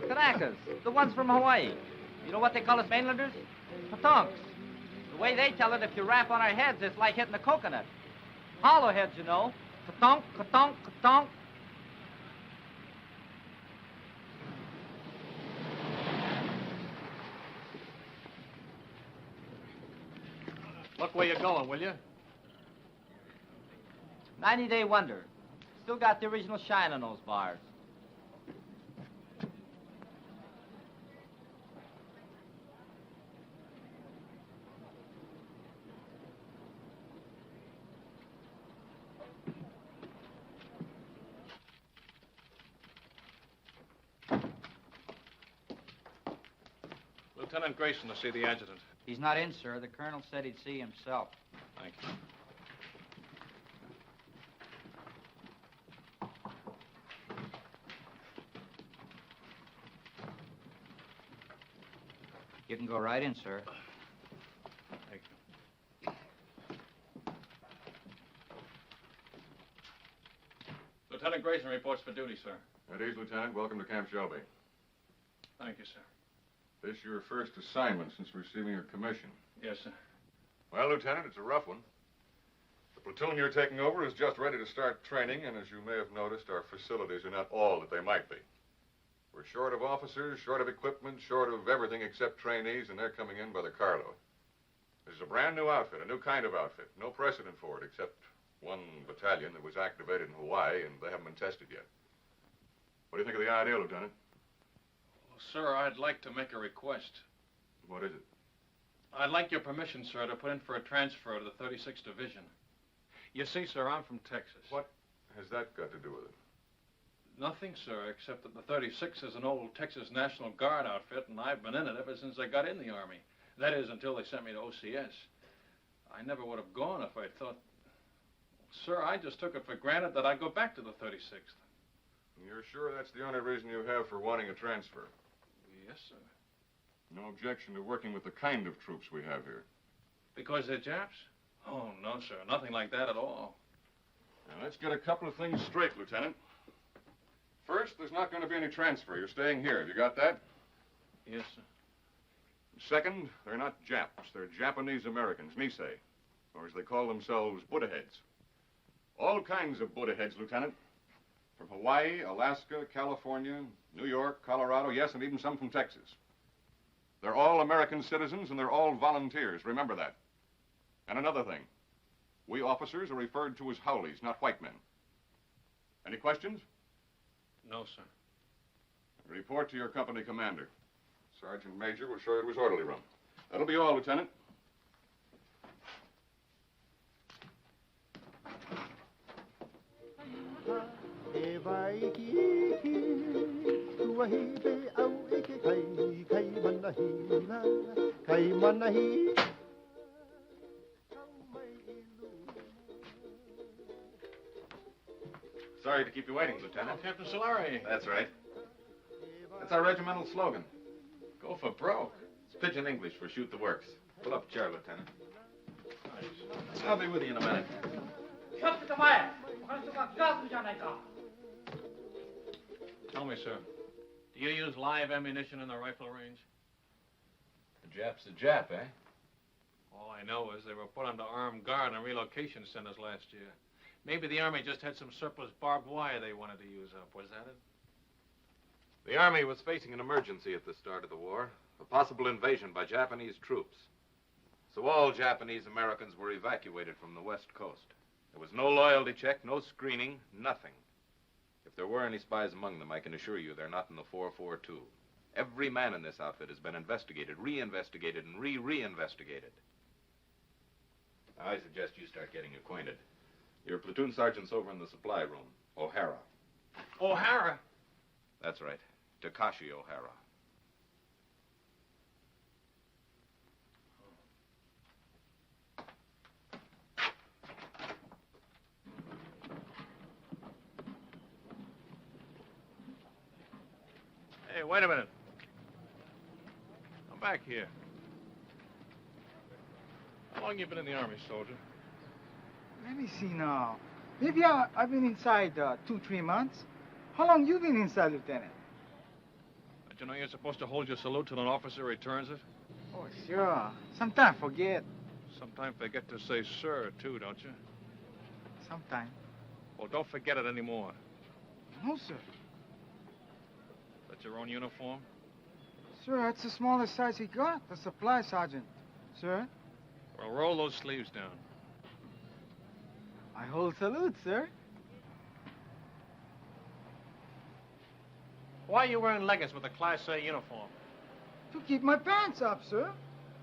Kanakas, the ones from Hawaii. You know what they call us mainlanders? Patonks. The way they tell it, if you rap on our heads, it's like hitting a coconut. Hollow heads, you know. Katonk, katonk, katonk. Look where you're going, will you? 90-day wonder. Still got the original shine on those bars. Lieutenant Grayson to see the adjutant. He's not in, sir. The colonel said he'd see himself. Thank you. You can go right in, sir. Thank you. Lieutenant Grayson reports for duty, sir. At ease, Lieutenant. Welcome to Camp Shelby. Thank you, sir. This your first assignment since receiving your commission. Yes, sir. Well, Lieutenant, it's a rough one. The platoon you're taking over is just ready to start training, and as you may have noticed, our facilities are not all that they might be. We're short of officers, short of equipment, short of everything except trainees, and they're coming in by the carload. This is a brand new outfit, a new kind of outfit. No precedent for it, except one battalion that was activated in Hawaii, and they haven't been tested yet. What do you think of the idea, Lieutenant? Well, sir, I'd like to make a request. What is it? I'd like your permission, sir, to put in for a transfer to the 36th Division. You see, sir, I'm from Texas. What has that got to do with it? Nothing, sir, except that the 36th is an old Texas National Guard outfit, and I've been in it ever since I got in the Army. That is, until they sent me to OCS. I never would have gone if I'd thought... Sir, I just took it for granted that I'd go back to the 36th. You're sure that's the only reason you have for wanting a transfer? Yes, sir. No objection to working with the kind of troops we have here? Because they're Japs? Oh, no, sir. Nothing like that at all. Now, let's get a couple of things straight, Lieutenant. First, there's not going to be any transfer. You're staying here. Have you got that? Yes, sir. Second, they're not Japs. They're Japanese Americans, Nisei, or as they call themselves, Buddha heads. All kinds of Buddha heads, Lieutenant. From Hawaii, Alaska, California, New York, Colorado, yes, and even some from Texas. They're all American citizens, and they're all volunteers. Remember that. And another thing. We officers are referred to as Howleys, not white men. Any questions? No, sir. Report to your company commander. Sergeant Major will show you to his orderly room. That'll be all, Lieutenant. Sorry to keep you waiting, Lieutenant. Oh, Captain Solari. That's right. That's our regimental slogan. Go for broke. It's pidgin English for shoot the works. Pull up a chair, Lieutenant. I'll be with you in a minute. Tell me, sir, do you use live ammunition in the rifle range? The Jap's a Jap, eh? All I know is they were put under armed guard in relocation centers last year. Maybe the Army just had some surplus barbed wire they wanted to use up. Was that it? The Army was facing an emergency at the start of the war, a possible invasion by Japanese troops. So all Japanese Americans were evacuated from the West Coast. There was no loyalty check, no screening, nothing. If there were any spies among them, I can assure you they're not in the 442. Every man in this outfit has been investigated, re-investigated, and re-re-investigated. I suggest you start getting acquainted. Your platoon sergeant's over in the supply room, O'Hara. O'Hara? That's right, Takashi O'Hara. Hey, wait a minute. back here. How long you been in the Army, soldier? Let me see now. Maybe I've been inside 2-3 months. How long you been inside, Lieutenant? Don't you know you're supposed to hold your salute till an officer returns it? Oh, sure. Sometimes forget. Sometimes forget to say sir, too, don't you? Sometimes. Well, don't forget it anymore. No, sir. That's your own uniform? Sir, that's the smallest size he got. The supply sergeant. Sir? Well, roll those sleeves down. I hold salute, sir. Why are you wearing leggings with a Class A uniform? To keep my pants up, sir.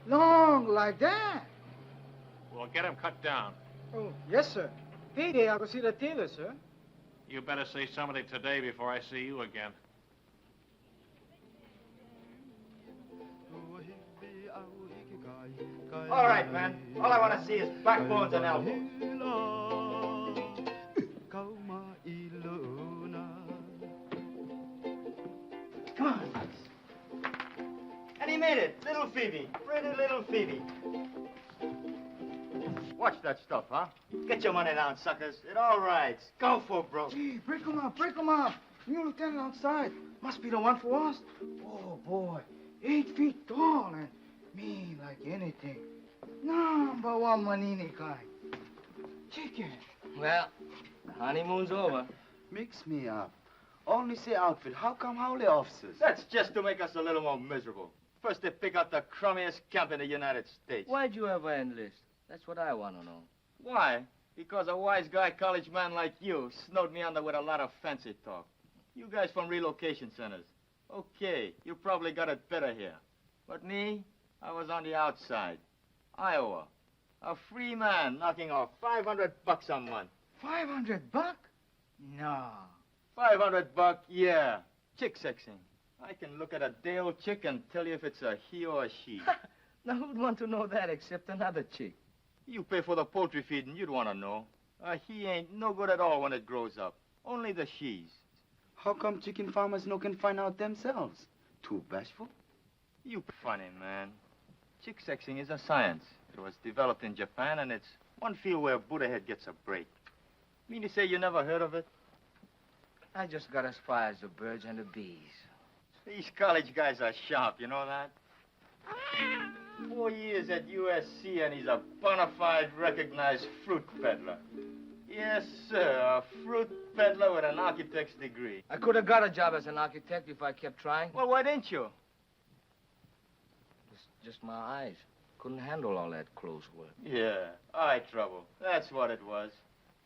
Long like that. Well, get them cut down. Oh, yes, sir. Payday, I'll go see the tailor, sir. You better say something today before I see you again. All right, man. All I want to see is backbones and elbows. Come on. And he made it. Little Phoebe. Pretty little Phoebe. Watch that stuff, huh? Get your money down, suckers. It all rides. Go for broke. Hey, break him up, break him up. New lieutenant outside. Must be the one for us. Oh, boy. 8 feet tall and mean like anything. Number one Manini kind. Chicken. Well, the honeymoon's over. Mix me up. Only say outfit. How come howly officers? That's just to make us a little more miserable. First they pick out the crummiest camp in the United States. Why'd you ever enlist? That's what I want to know. Why? Because a wise guy college man like you snowed me under with a lot of fancy talk. You guys from relocation centers. Okay, you probably got it better here. But me, I was on the outside. Iowa. A free man knocking off $500 a month. $500? No. $500, yeah. Chick sexing. I can look at a day-old chick and tell you if it's a he or a she. Now, who'd want to know that except another chick? You pay for the poultry feed and you'd want to know. A he ain't no good at all when it grows up. Only the she's. How come chicken farmers no can find out themselves? Too bashful? You funny, man. Chick sexing is a science. It was developed in Japan, and it's one field where Buddha head gets a break. Mean to say you never heard of it? I just got as far as the birds and the bees. These college guys are sharp, you know that? 4 years at USC, and he's a bona fide recognized fruit peddler. Yes, sir, a fruit peddler with an architect's degree. I could have got a job as an architect if I kept trying. Well, why didn't you? It's just my eyes. Couldn't handle all that close work. Yeah, eye trouble. That's what it was.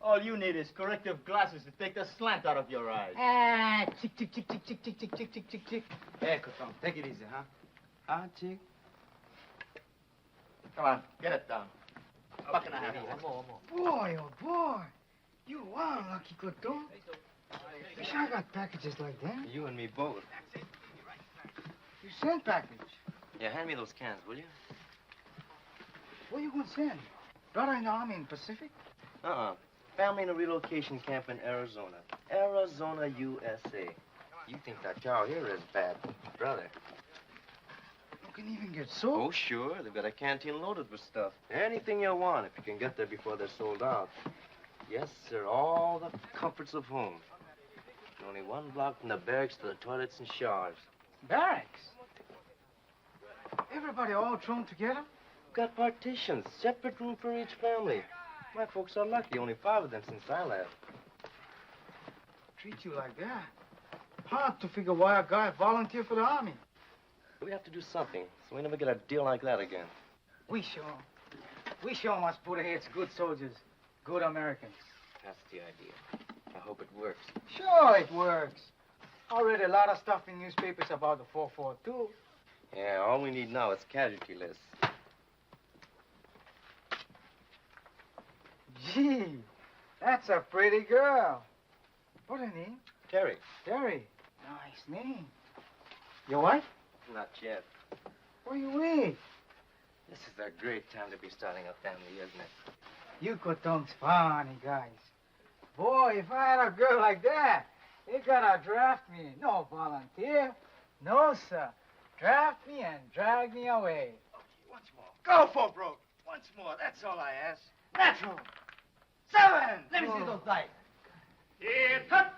All you need is corrective glasses to take the slant out of your eyes. Ah, chick, chick, chick, chick, chick, chick, chick, chick, chick, chick, chick. Hey, Coton, take it easy, huh? Huh, chick? Come on, get it down. Buck and a half. Boy, oh, boy. You are lucky, Coton. Wish I got packages like that. You and me both. You send package. Yeah, hand me those cans, will you? What you gonna send? Brother in the Army in Pacific? Family in a relocation camp in Arizona. Arizona, USA. You think that cow here is bad, brother? You can even get soap. Oh, sure. They've got a canteen loaded with stuff. Anything you want if you can get there before they're sold out. Yes, sir. All the comforts of home. And only one block from the barracks to the toilets and showers. Barracks? Everybody all thrown together? Got partitions. Separate room for each family. My folks are lucky. Only 5 of them since I left. Treat you like that? Hard to figure why a guy volunteered for the Army. We have to do something, so we never get a deal like that again. We show must put heads good soldiers, good Americans. That's the idea. I hope it works. Sure it works. I read a lot of stuff in newspapers about the 442. Yeah, all we need now is casualty lists. Gee, that's a pretty girl. What's her name? Terry. Terry. Nice name. Your wife? Not yet. Where you with? This is a great time to be starting a family, isn't it? You Coton's funny guys. Boy, if I had a girl like that, they gotta draft me. No volunteer. No, sir. Draft me and drag me away. Once more. Go for broke. Once more. That's all I ask. Natural. 7. Let me see those dice. Here, cut.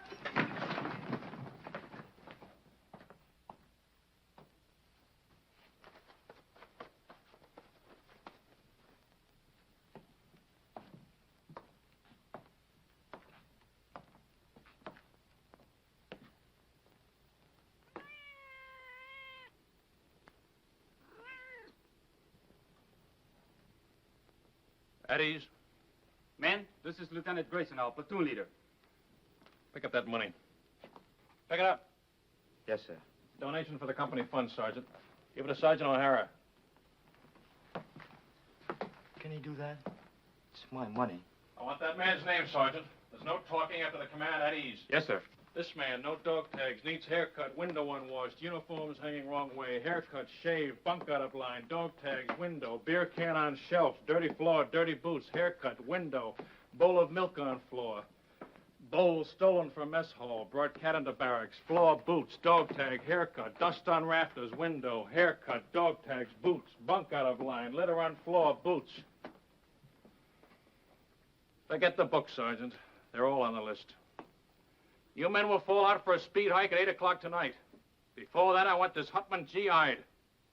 At ease. Men, this is Lieutenant Grayson, our platoon leader. Pick up that money. Pick it up. Yes, sir. Donation for the company fund, Sergeant. Give it to Sergeant O'Hara. Can he do that? It's my money. I want that man's name, Sergeant. There's no talking after the command at ease. Yes, sir. This man, no dog tags, needs haircut, window unwashed, uniforms hanging wrong way, haircut, shave, bunk out of line, dog tags, window, beer can on shelf, dirty floor, dirty boots, haircut, window, bowl of milk on floor, bowl stolen from mess hall, brought cat into barracks, floor, boots, dog tag, haircut, dust on rafters, window, haircut, dog tags, boots, bunk out of line, litter on floor, boots. Forget the book, Sergeant. They're all on the list. You men will fall out for a speed hike at 8 o'clock tonight. Before that, I want this Hutman GI'd.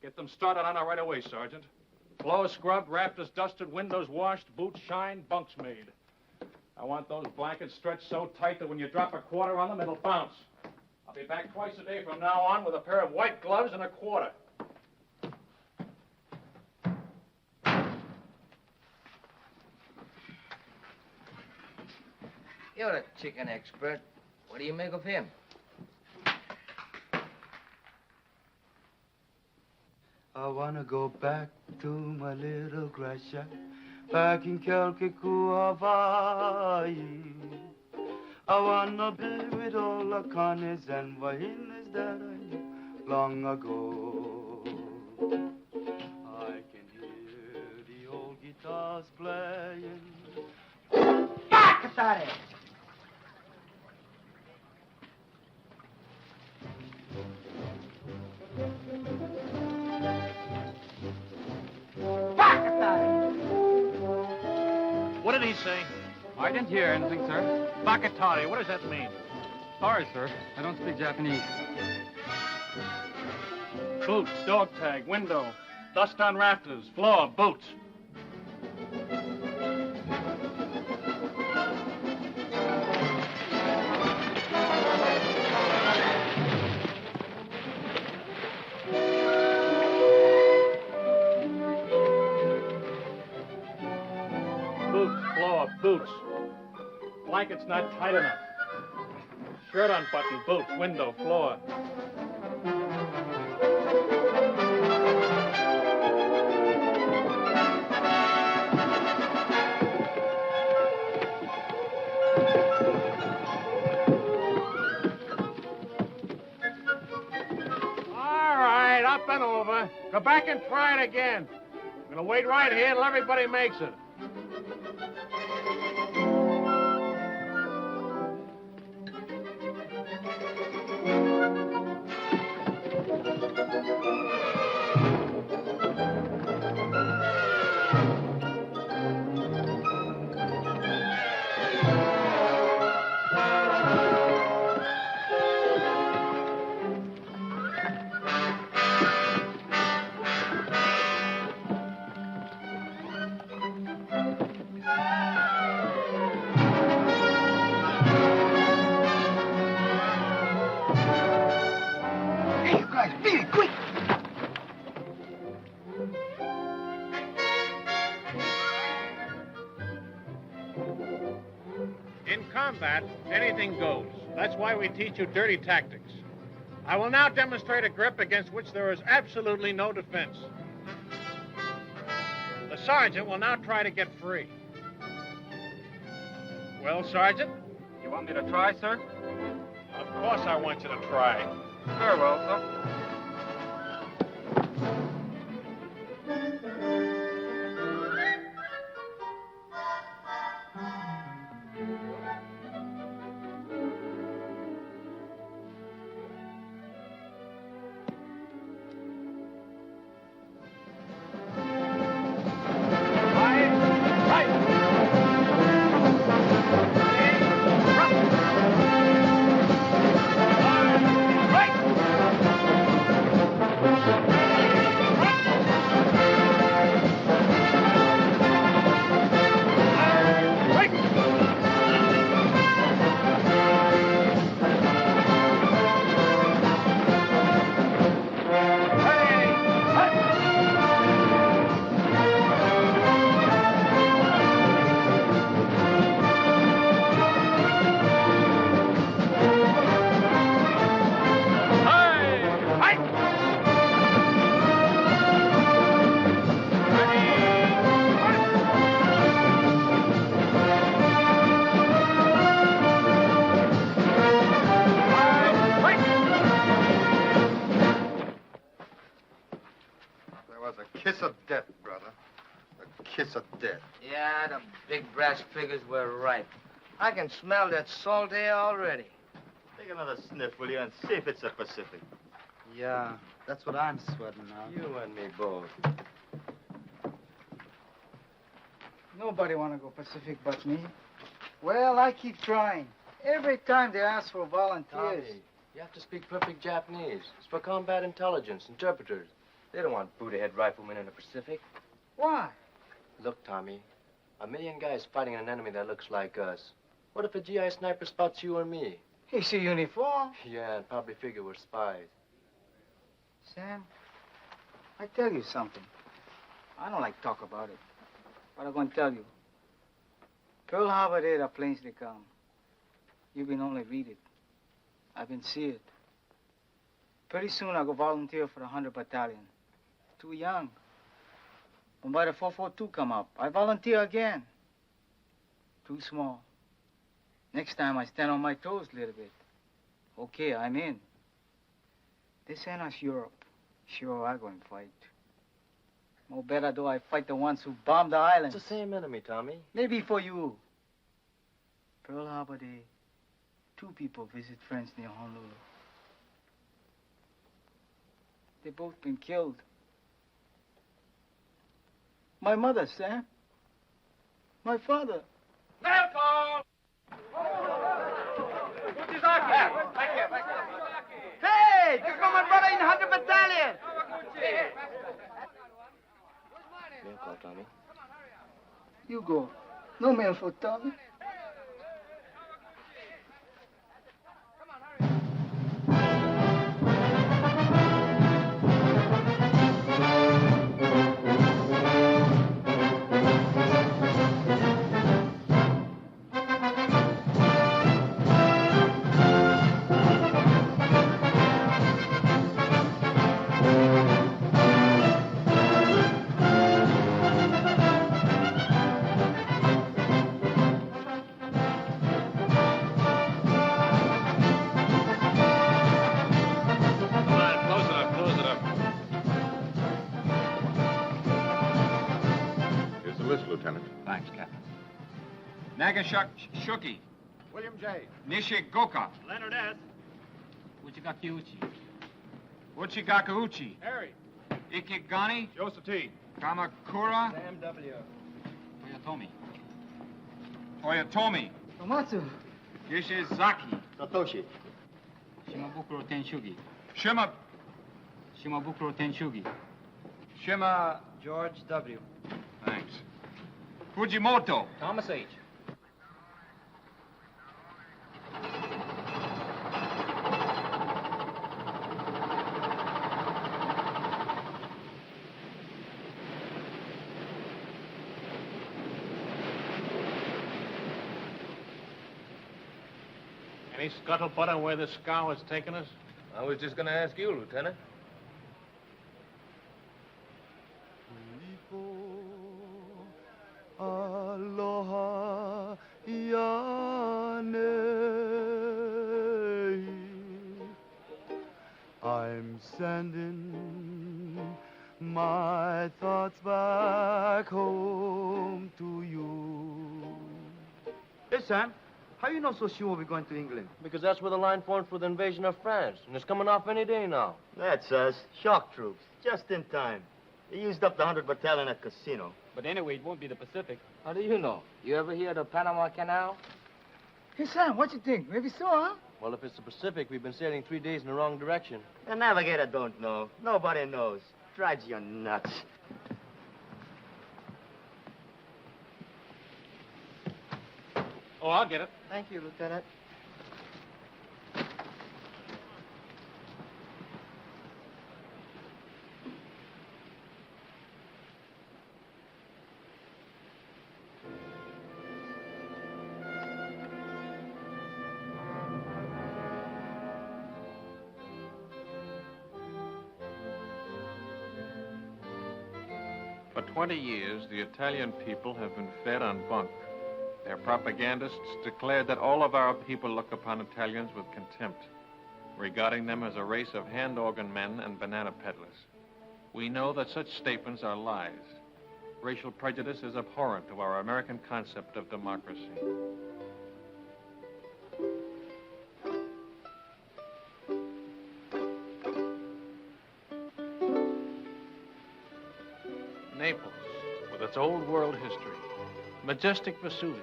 Get them started on it right away, Sergeant. Floors scrubbed, rafters dusted, windows washed, boots shined, bunks made. I want those blankets stretched so tight that when you drop a quarter on them, it'll bounce. I'll be back twice a day from now on with a pair of white gloves and a quarter. You're a chicken expert. What do you make of him? I wanna go back to my little grass shack back in Kelkiku, Hawaii. I wanna be with all the Connies and Wahinas that I knew long ago. I can hear the old guitars playing. Back at it! What did he say? I didn't hear anything, sir. Bakatari, what does that mean? Sorry, sir. I don't speak Japanese. Boots, dog tag, window, dust on rafters, floor, boots. Boots. Blanket's not tight enough. Shirt unbuttoned, boots, window, floor. All right, up and over. Go back and try it again. I'm gonna wait right here till everybody makes it. Anything goes. That's why we teach you dirty tactics. I will now demonstrate a grip against which there is absolutely no defense. The sergeant will now try to get free. Well, Sergeant? You want me to try, sir? Of course I want you to try. Very well, sir. big brass figures were ripe. I can smell that salt air already. Take another sniff, will you, and see if it's the Pacific. Yeah, that's what I'm sweating now. You and me both. Nobody want to go Pacific but me. Well, I keep trying. Every time they ask for volunteers. Tommy, you have to speak perfect Japanese. It's for combat intelligence, interpreters. They don't want Buddha-head riflemen in the Pacific. Why? Look, Tommy, a million guys fighting an enemy that looks like us. What if a GI sniper spots you or me? He see uniform. Yeah, and probably figure we're spies. Sam, I tell you something. I don't like to talk about it, but I'm going to tell you. Pearl Harbor Day, the planes they come. You been only read it. I've been see it. Pretty soon I'll go volunteer for the 100 Battalion. Too young. When by the 442 come up, I volunteer again. Too small. Next time I stand on my toes a little bit. Okay, I'm in. This ain't us Europe. Sure, I'm going to fight. No better do I fight the ones who bombed the island. It's the same enemy, Tommy. Maybe for you. Pearl Harbor Day, 2 people visit friends near Honolulu. They both been killed. My mother, Sam. My father. Welcome! Hey, this is my brother in 100 Battalion. Mail call, Tommy. You go. No mail for Tommy. Nagashuki. William J. Nishigoka. Leonard S. Uchigakiuchi. Uchigakauchi. Harry. Ikigani. Joseph T. Kamakura. Sam W. Toyotomi. Tomatsu. Yoshizaki. Satoshi. Shimabukuro Tenshugi. Shimabukuro Tenshugi. Shima. George W. Thanks. Fujimoto. Thomas H. Any scuttlebutt on where this scow has taken us? I was just going to ask you, Lieutenant. Aloha Yane. I'm sending my thoughts back home to you. Hey, Sam, how you know so sure we're going to England? Because that's where the line formed for the invasion of France, and it's coming off any day now. That's us. Shock troops. Just in time. They used up the 100 Battalion at Casino. But anyway, it won't be the Pacific. How do you know? You ever hear of the Panama Canal? Hey, Sam, what you think? Maybe so, huh? Well, if it's the Pacific, we've been sailing 3 days in the wrong direction. The navigator don't know. Nobody knows. Drives you nuts. Oh, I'll get it. Thank you, Lieutenant. For 20 years, the Italian people have been fed on bunk. Their propagandists declared that all of our people look upon Italians with contempt, regarding them as a race of hand organ men and banana peddlers. We know that such statements are lies. Racial prejudice is abhorrent to our American concept of democracy. Naples, with its old world history, majestic Vesuvius,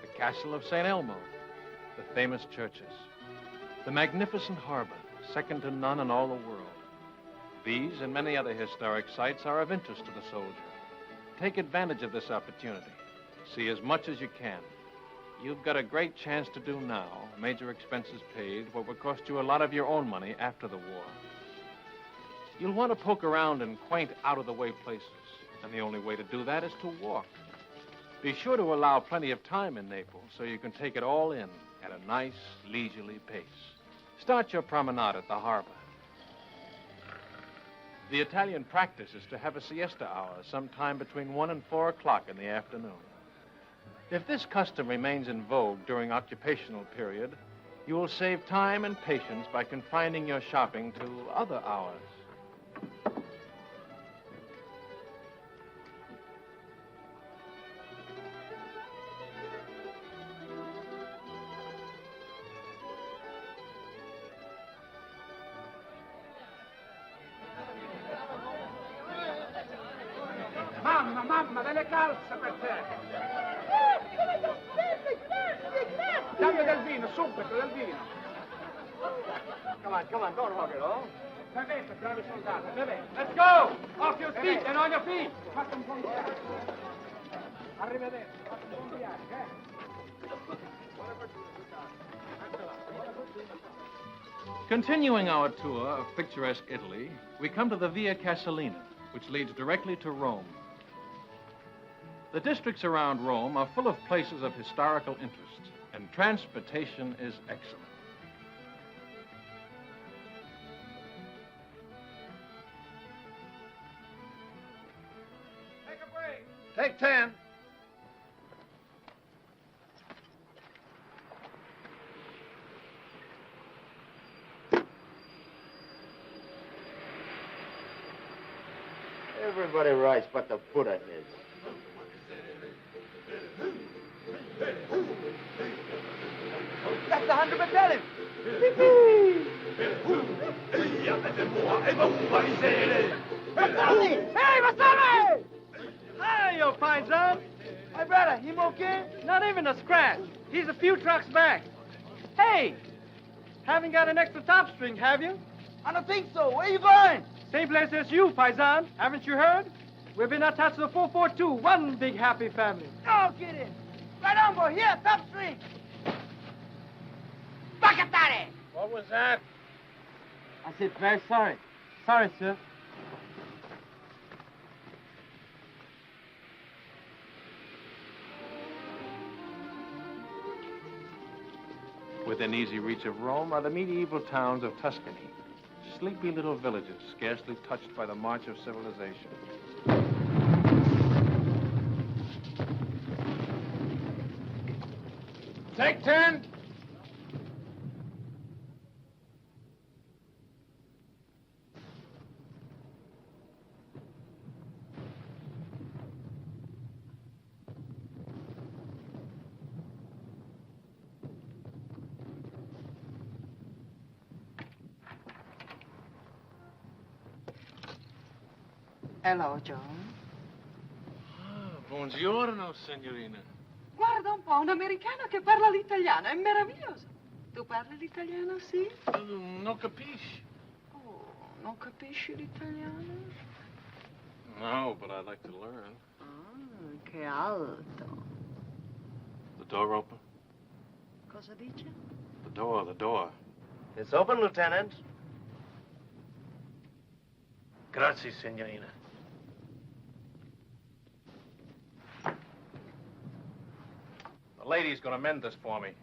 the castle of St. Elmo, the famous churches, the magnificent harbor, second to none in all the world. These and many other historic sites are of interest to the soldier. Take advantage of this opportunity. See as much as you can. You've got a great chance to do now, major expenses paid, what will cost you a lot of your own money after the war. You'll want to poke around in quaint, out-of-the-way places, and the only way to do that is to walk. Be sure to allow plenty of time in Naples so you can take it all in at a nice, leisurely pace. Start your promenade at the harbor. The Italian practice is to have a siesta hour sometime between 1 and 4 o'clock in the afternoon. If this custom remains in vogue during occupational period, you will save time and patience by confining your shopping to other hours. Mamma, delle calze per te! Dammi del vino, subito, del vino! Come on, don't hog it, oh? Bevete, bravi soldati, bevete! Let's go! Off your feet and on your feet! Fate un buon viaggio! Arrivederci, fate un buon viaggio, Continuing our tour of picturesque Italy, we come to the Via Casalina, which leads directly to Rome. The districts around Rome are full of places of historical interest, and transportation is excellent. Take a break. Take 10. Everybody writes but the Buddha heads. That's the 100 battalion. Hey, Vasari! Hi, you paisan. My brother, him okay? Not even a scratch. He's a few trucks back. Hey, haven't got an extra top string, have you? I don't think so. Where you going? Same place as you, paisan. Haven't you heard? We've been attached to the 442, one big happy family. No kidding. Right on, boy. Here, top string. Bacatare! What was that? I said, very sorry. Sorry, sir. Within easy reach of Rome are the medieval towns of Tuscany. Sleepy little villages, scarcely touched by the march of civilization. Take 10. Hello, John. Buongiorno, signorina. Guarda un po', un americano che parla l'italiano, è meraviglioso. Tu parli l'italiano, sì? Non capisci? Oh, non capisci l'italiano? No, but I'd like to learn. Ah, che alto. The door open? Cosa dice? The door. It's open, Lieutenant. Grazie, signorina. The lady's gonna mend this for me.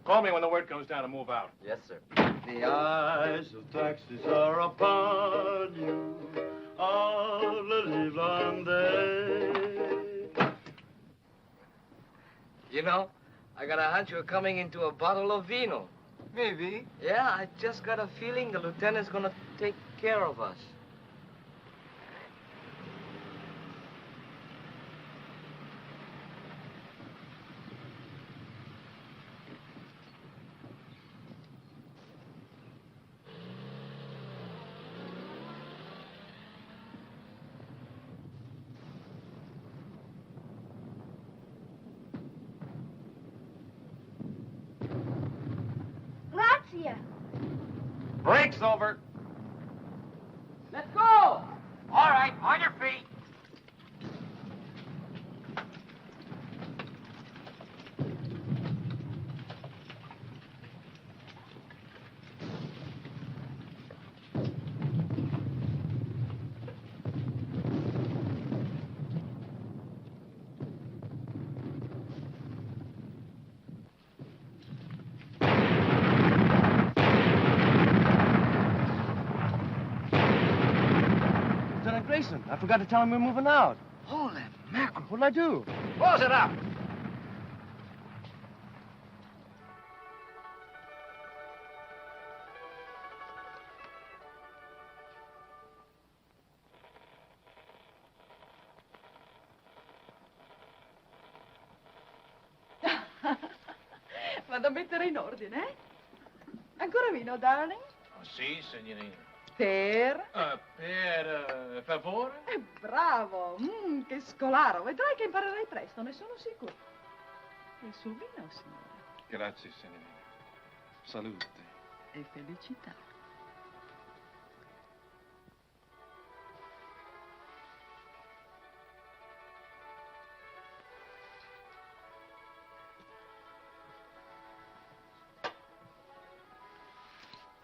Call me when the word comes down to move out. Yes, sir. The eyes of taxis are upon you all the livelong day. You know, I got a hunch you're coming into a bottle of vino. Maybe. Yeah, I just got a feeling the lieutenant's gonna take care of us. Break's over. Let's go! All right, on your feet. Grayson, I forgot to tell him we're moving out. Holy mackerel. What'll I do? Close it up. Vado a mettere in ordine, eh? Ancora vino, darling? Sì, signorina. Per? Per favore? Bravo! Che scolaro! Vedrai che imparerai presto, ne sono sicuro. Il suo vino, signore. Grazie, signorina. Salute. E felicità.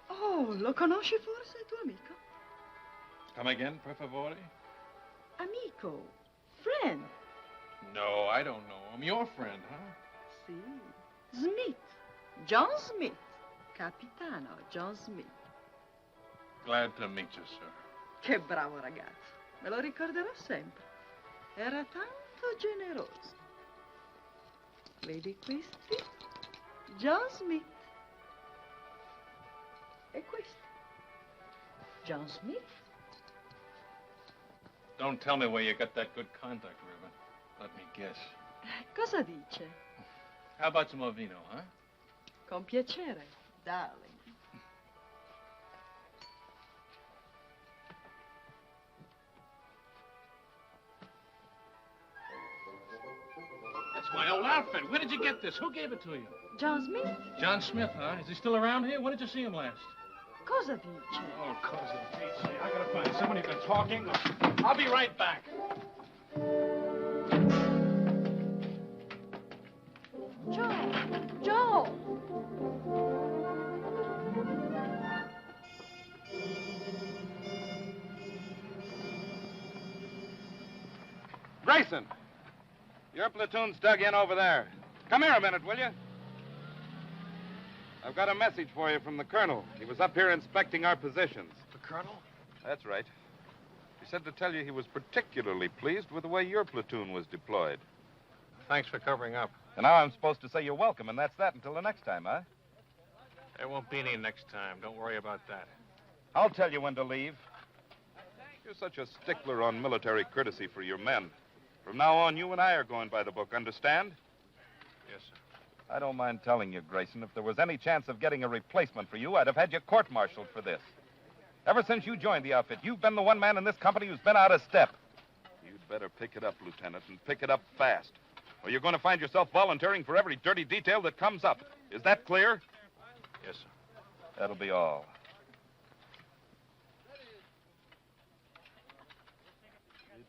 Oh, lo conosci forse, il tuo amico? Come again, per favore? Amico. Friend. No, I don't know him. Your friend, huh? Sì. Smith. John Smith. Capitano John Smith. Glad to meet you, sir. Che bravo ragazzo. Me lo ricorderò sempre. Era tanto generoso. Vedi questi? John Smith. E questo? John Smith. Don't tell me where you got that good contact, Ribbon. Let me guess. Cosa dice? How about some more vino, huh? Con piacere, darling. That's my old outfit. Where did you get this? Who gave it to you? John Smith? John Smith, huh? Is he still around here? When did you see him last? Cosa dice? Oh, cosa dice. I gotta find someone who can talk English. I'll be right back. Joe! Grayson, your platoon's dug in over there. Come here a minute, will you? I've got a message for you from the colonel. He was up here inspecting our positions. The colonel? That's right. He said to tell you he was particularly pleased with the way your platoon was deployed. Thanks for covering up. And now I'm supposed to say you're welcome, and that's that until the next time, huh? There won't be any next time. Don't worry about that. I'll tell you when to leave. You're such a stickler on military courtesy for your men. From now on, you and I are going by the book, understand? Yes, sir. I don't mind telling you, Grayson, if there was any chance of getting a replacement for you, I'd have had you court-martialed for this. Ever since you joined the outfit, you've been the one man in this company who's been out of step. You'd better pick it up, Lieutenant, and pick it up fast. Or you're going to find yourself volunteering for every dirty detail that comes up. Is that clear? Yes, sir. That'll be all.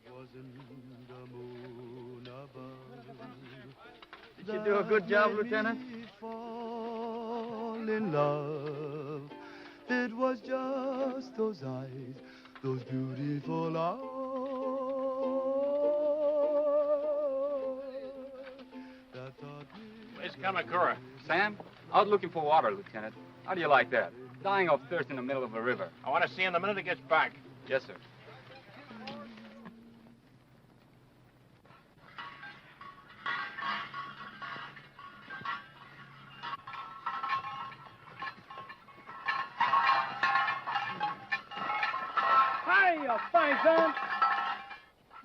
It wasn't the moon above. Did you do a good job, Lieutenant? Fall in love. It was just those eyes, those beautiful eyes. That thought Where's Kamakura? Sam, out looking for water, Lieutenant. How do you like that? Dying of thirst in the middle of a river. I want to see him the minute he gets back. Yes, sir. Hiya, fine son.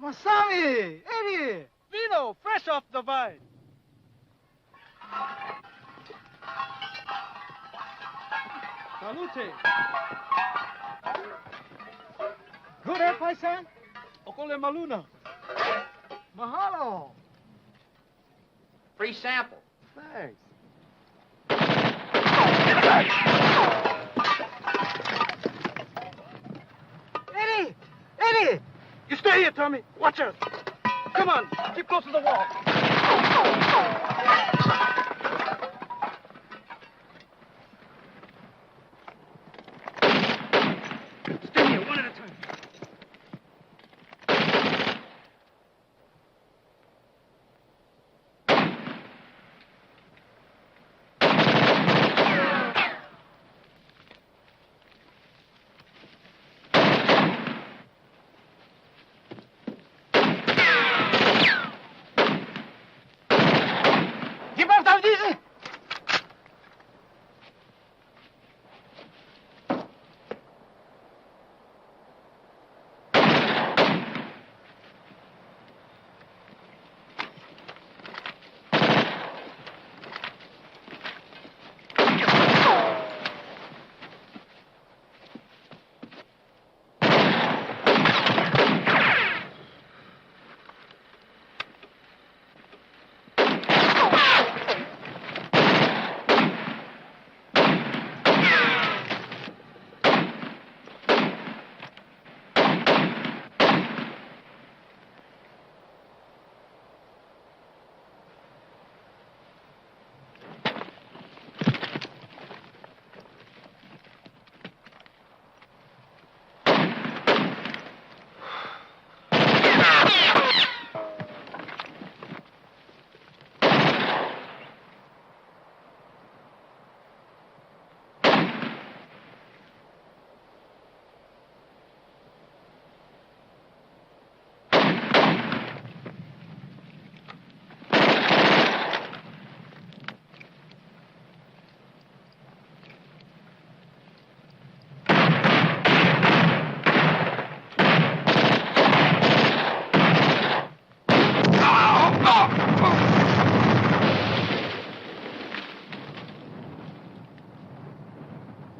Masami, Eddie, vino, fresh off the vine. Salute. Good, eh, paisan? Okole maluna. Mahalo. Free sample. Thanks. Tommy. Watch us. Come on. Keep close to the wall. Stay here, one at a time.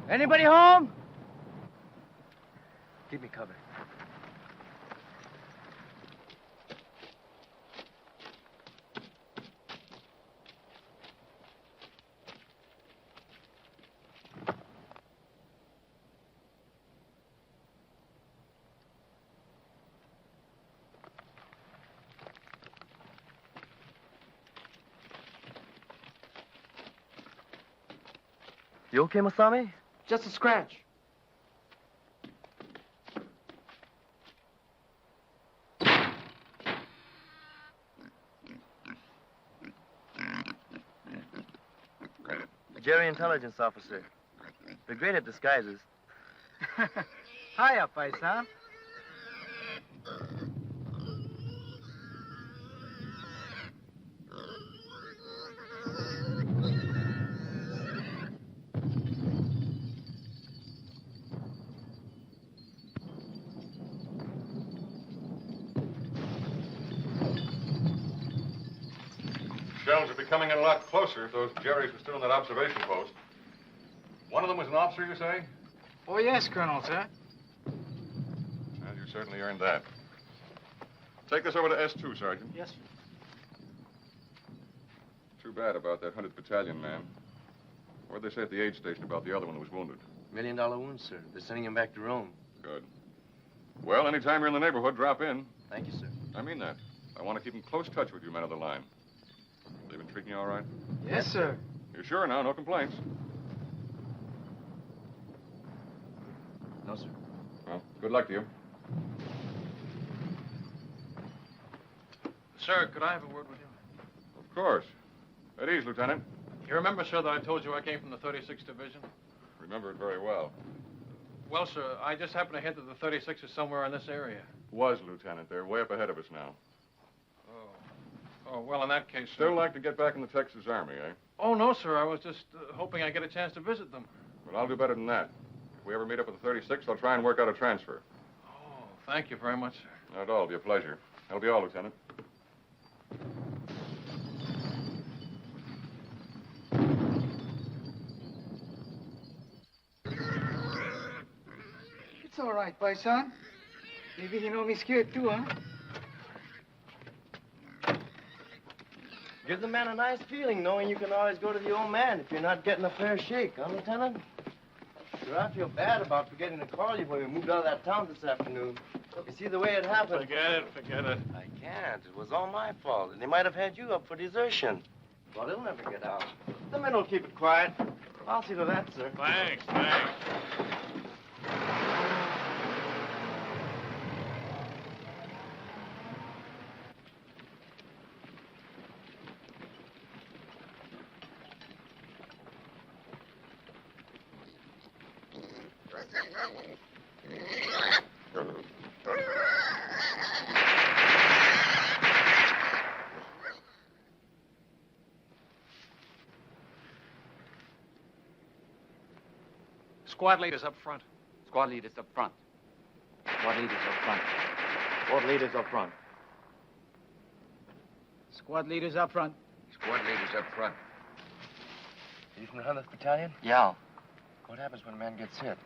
Anybody home? Keep me covered. You okay, Masami? Just a scratch. Jerry, intelligence officer. They're great at disguises. Hiya, paisan. Shells are becoming a lot closer if those Jerrys were still in that observation post. One of them was an officer, you say? Oh, yes, Colonel, sir. Well, you certainly earned that. Take this over to S2, Sergeant. Yes, sir. Too bad about that 100th Battalion man. What'd they say at the aid station about the other one who was wounded? $1 million wound, sir. They're sending him back to Rome. Good. Well, anytime you're in the neighborhood, drop in. Thank you, sir. I mean that. I want to keep in close touch with you men of the line. They've been treating you all right? Yes, sir. You're sure now? No complaints? No, sir. Well, good luck to you. Sir, could I have a word with you? Of course. At ease, Lieutenant. You remember, sir, that I told you I came from the 36th Division? Remember it very well. Well, sir, I just happened to hear that the 36th is somewhere in this area. Was, Lieutenant. They're way up ahead of us now. Oh, well, in that case... Still like to get back in the Texas Army, eh? Oh, no, sir. I was just hoping I'd get a chance to visit them. Well, I'll do better than that. If we ever meet up with the 36th, I'll try and work out a transfer. Oh, thank you very much, sir. Not at all. It'll be a pleasure. That'll be all, Lieutenant. It's all right, paisan. Maybe he know me scared too, huh? Give the man a nice feeling knowing you can always go to the old man if you're not getting a fair shake, huh, Lieutenant? Sure, I feel bad about forgetting to call you when we moved out of that town this afternoon. You see the way it happened? Forget it. I can't. It was all my fault. And they might have had you up for desertion. Well, they'll never get out. The men will keep it quiet. I'll see to that, sir. Thanks. Squad leaders up front. Squad leaders up front. Squad leaders up front. Squad leaders up front. Squad leaders up front. Squad leaders up front. Are you from the 100th Battalion? Yeah. What happens when a man gets hit?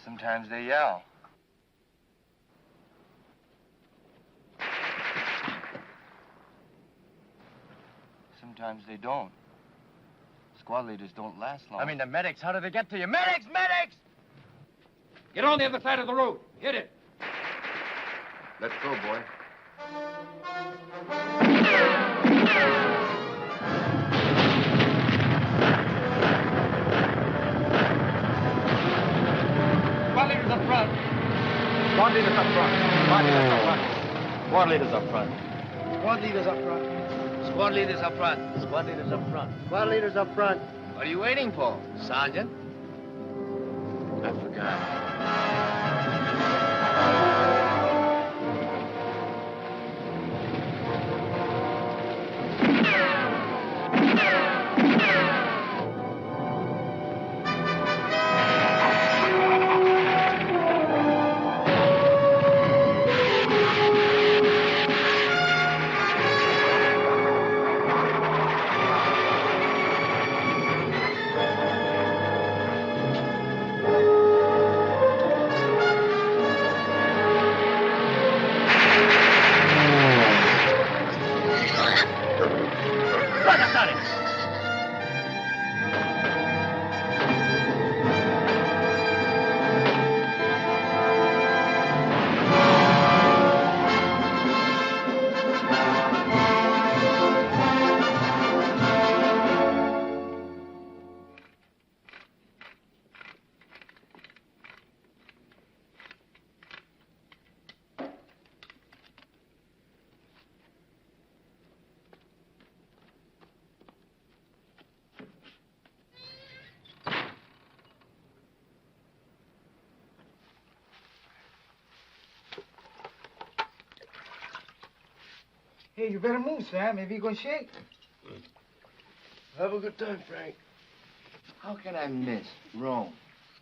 Sometimes they yell. Sometimes they don't. Squad leaders don't last long. I mean, the medics. How do they get to you? Medics! Medics! Get on the other side of the road. Hit it. Let's go, boy. Squad leaders up front. Squad leaders up front. Squad leaders up front. Squad leaders up front. Squad leaders up front. Squad leaders up front. Squad leaders up front. What are you waiting for, Sergeant? I forgot. Hey, you better move, Sam. Maybe you're going to shake. Have a good time, Frank. How can I miss Rome,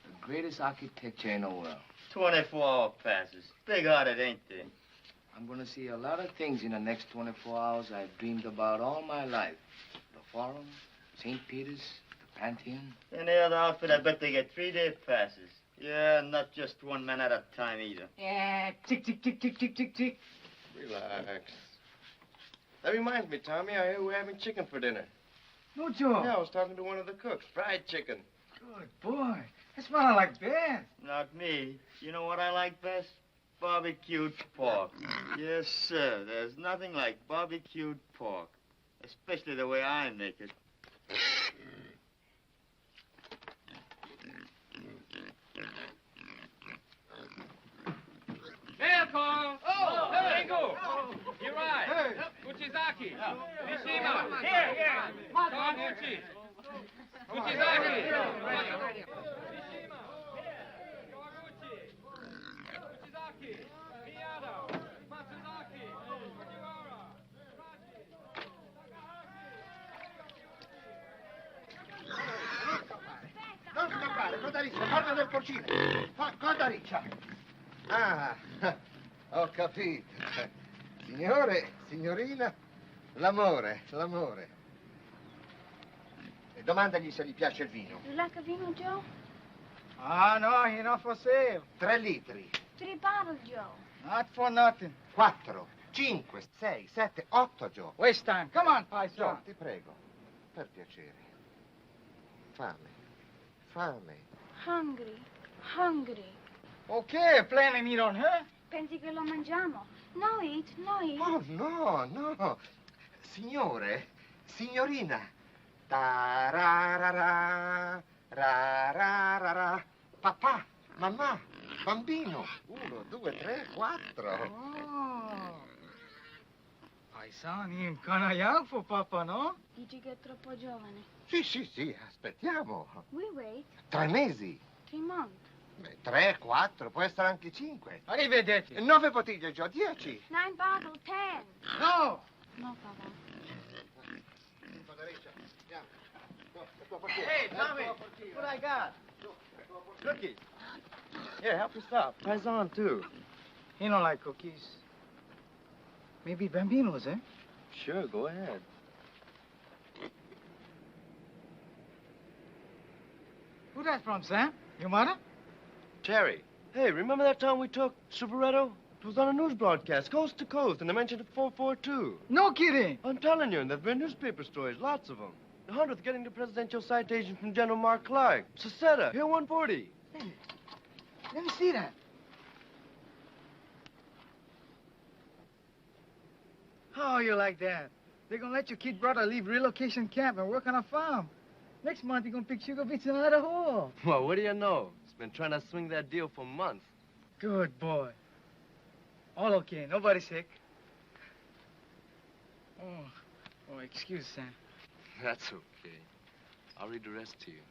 the greatest architecture in the world? 24-hour passes. Big-hearted, ain't they? I'm going to see a lot of things in the next 24 hours I've dreamed about all my life. The Forum, St. Peter's, the Pantheon. Any other outfit, I bet they get 3-day passes. Yeah, not just one man at a time either. Yeah, tick, tick, tick, tick, tick, tick, tick. Relax. That reminds me, Tommy, I hear we're having chicken for dinner. No joke. Yeah, I was talking to one of the cooks. Fried chicken. Good boy. That's what I like best. Not me. You know what I like best? Barbecued pork. Yes, sir. There's nothing like barbecued pork. Especially the way I make it. Mail call. Oh, Ringo. You're right. Hey. Uchizaki. Mishima. Here. Kawaguchi. Uchizaki. Mishima. Kawaguchi. Uchizaki. Miyado. Matsuzaki. Fujiwara. Non scappare, coda riccia, guarda del porcino. Coda riccia. Ah, ho capito. Signore, signorina, l'amore. E domandagli se gli piace il vino. You like a vino, Joe? Ah, no, you're not for sale. 3 litri. 3 bottles, Joe. Not for nothing. 4, 5, 6, 7, 8, Joe. Waste time. Come on, Paisa. Joe, ti prego. Per piacere. Fame. Hungry. Okay, planning meat on her. Pensi che lo mangiamo? No eat, no eat. Oh, no, no. Signore, signorina. Ta-ra-ra-ra, ra-ra-ra-ra. Papà, mamma, bambino. 1, 2, 3, 4. Oh. Paisani, ancora young for Papa, no? Dici che è troppo giovane. Sì, sì, sì, aspettiamo. We wait 3 mesi. 3 months. 3, 4, può essere anche 5. Arrivederci. 9 bottiglie, Gio, 10. 9 bottle, 10. No! No, Papa. Hey, Tommy, what I got? Cookies. Here, help yourself. Paisan, too. He don't like cookies. Maybe Bambino's, eh? Sure, go ahead. Who that from, Sam? Your mother? Cherry. Hey, remember that time we took Superetto? It was on a news broadcast, coast to coast, and they mentioned 442. No kidding. I'm telling you, and there've been newspaper stories, lots of them. The 100th getting the presidential citation from General Mark Clark. Seceta, here 140. Let me see that. How you like that? They're gonna let your kid brother leave relocation camp and work on a farm. Next month, you're gonna pick sugar beets in another hole. Well, what do you know? He's been trying to swing that deal for months. Good boy. All okay. Nobody sick. Oh, excuse, Sam. That's okay. I'll read the rest to you.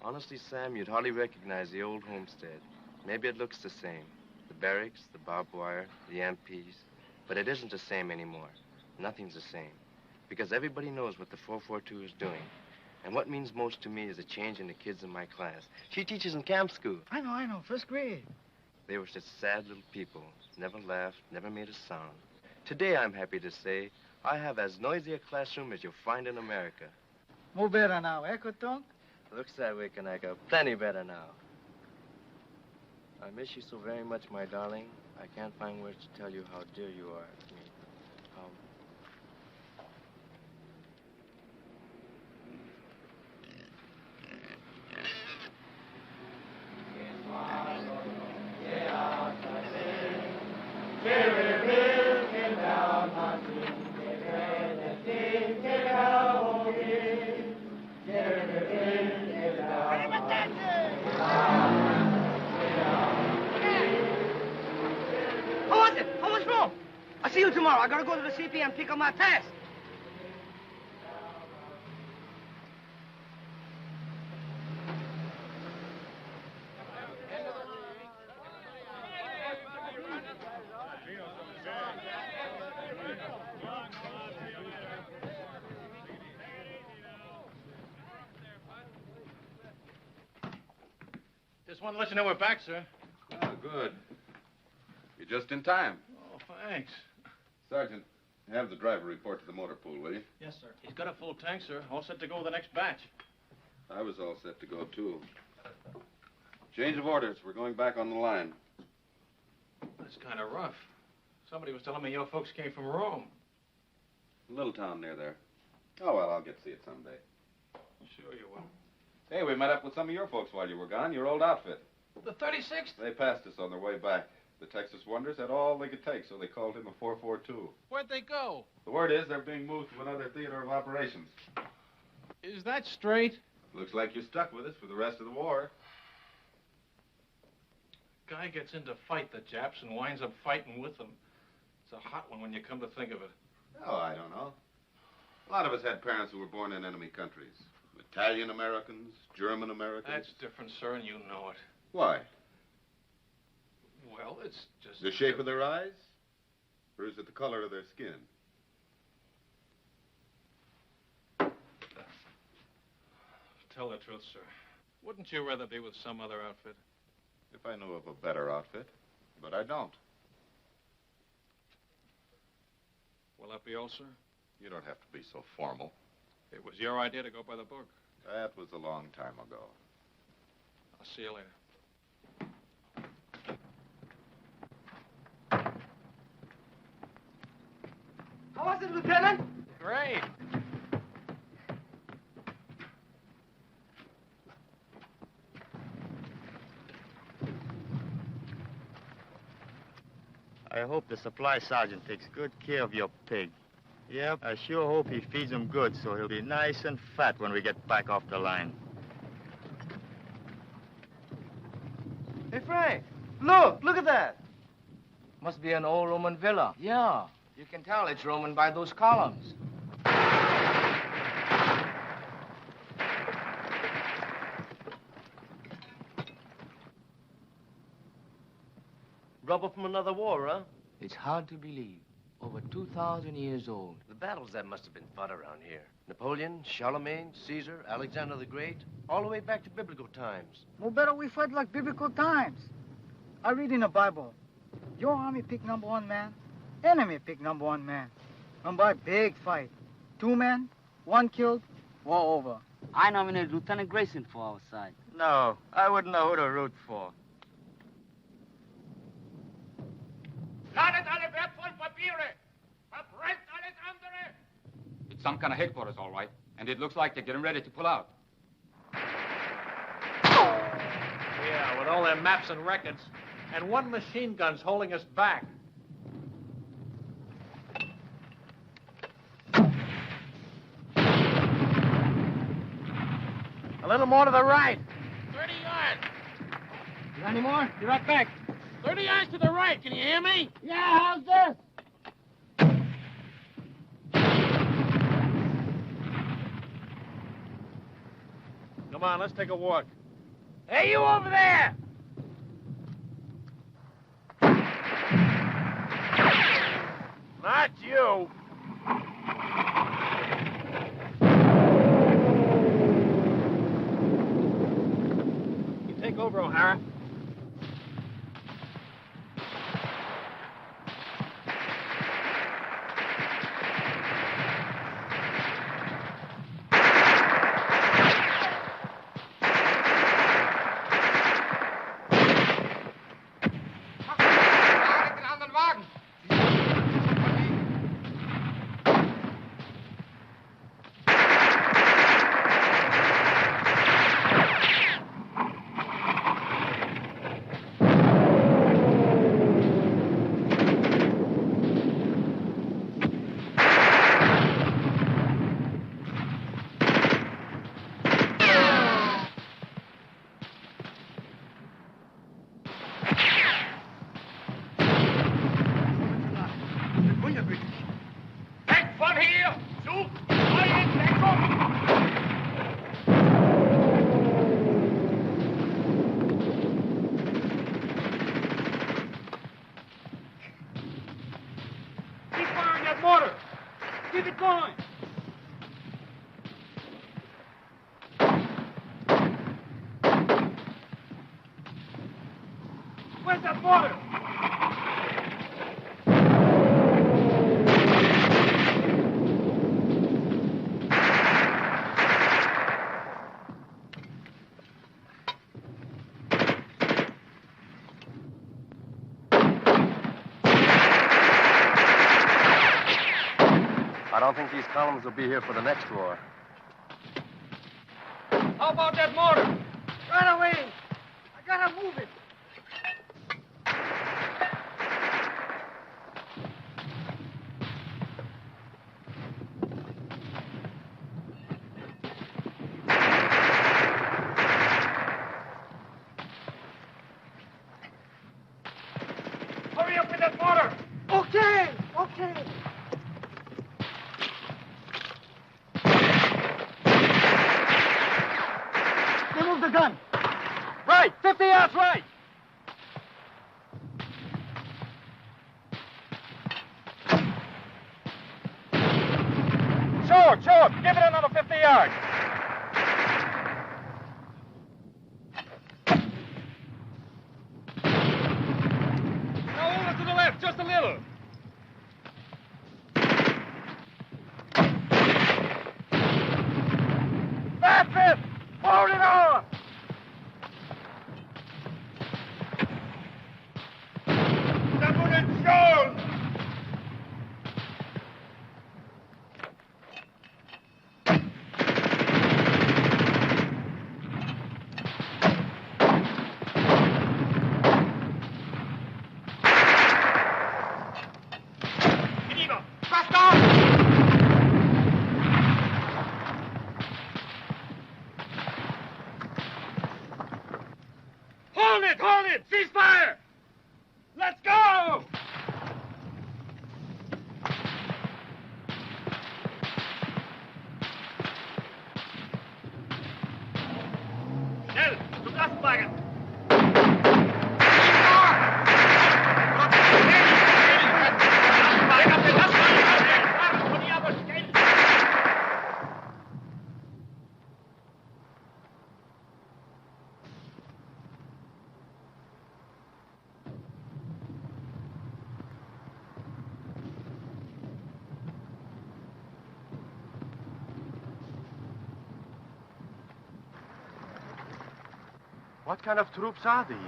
Honestly, Sam, you'd hardly recognize the old homestead. Maybe it looks the same. The barracks, the barbed wire, the MPs. But it isn't the same anymore. Nothing's the same. Because everybody knows what the 442 is doing. And what means most to me is a change in the kids in my class. She teaches in camp school. I know. First grade. They were such sad little people. Never laughed, never made a sound. Today, I'm happy to say, I have as noisy a classroom as you'll find in America. More better now, eh, Kotonk? Looks that way, Kanaka. Plenty better now. I miss you so very much, my darling. I can't find words to tell you how dear you are to me. How much more? I'll see you tomorrow. I gotta go to the CP and pick up my test. Just want to let you know we're back, sir. Oh, good. You're just in time. Oh, thanks. Sergeant, have the driver report to the motor pool, will you? Yes, sir. He's got a full tank, sir. All set to go with the next batch. I was all set to go, too. Change of orders. We're going back on the line. That's kind of rough. Somebody was telling me your folks came from Rome. A little town near there. Oh, well, I'll get to see it someday. Sure you will. Hey, we met up with some of your folks while you were gone, your old outfit. The 36th? They passed us on their way back. The Texas Wonders had all they could take, so they called him a 442. Where'd they go? The word is they're being moved to another theater of operations. Is that straight? Looks like you're stuck with us for the rest of the war. Guy gets in to fight the Japs and winds up fighting with them. It's a hot one when you come to think of it. Oh, I don't know. A lot of us had parents who were born in enemy countries. Italian Americans, German Americans. That's different, sir, and you know it. Why? Well, it's just... The shape of their eyes? Or is it the color of their skin? Tell the truth, sir. Wouldn't you rather be with some other outfit? If I knew of a better outfit. But I don't. Will that be all, sir? You don't have to be so formal. It was your idea to go by the book. That was a long time ago. I'll see you later. How was it, Lieutenant? Great. I hope the supply sergeant takes good care of your pig. Yep, I sure hope he feeds him good so he'll be nice and fat when we get back off the line. Hey, Frank, look at that. Must be an old Roman villa. Yeah, you can tell it's Roman by those columns. Rubber from another war, huh? It's hard to believe. Over 2,000 years old. The battles that must have been fought around here. Napoleon, Charlemagne, Caesar, Alexander the Great, all the way back to biblical times. Well, better we fight like biblical times. I read in the Bible, your army pick number 1 man, enemy pick number 1 man. And by big fight, 2 men, 1 killed, war over. I nominated Lieutenant Grayson for our side. No, I wouldn't know who to root for. Ladet alle wertvollen Papiere! Verbrennt alles andere! It's some kind of headquarters, all right. And it looks like they're getting ready to pull out. Yeah, with all their maps and records. And 1 machine gun's holding us back. A little more to the right. 30 yards. You got any more? Be right back. 30 yards to the right. Can you hear me? Yeah, how's this? Come on, let's take a walk. Hey, you over there! Not you. You take over, O'Hara. Where's that mortar? I don't think these columns will be here for the next war. How about that mortar? Right away. I gotta move it. Hurry up with that mortar. Okay, okay. Remove the gun. Right, 50 yards right. Sure. Give it another 50 yards. Now over to the left, just a little. That's it. Hold it on. Double it, shown. What kind of troops are these?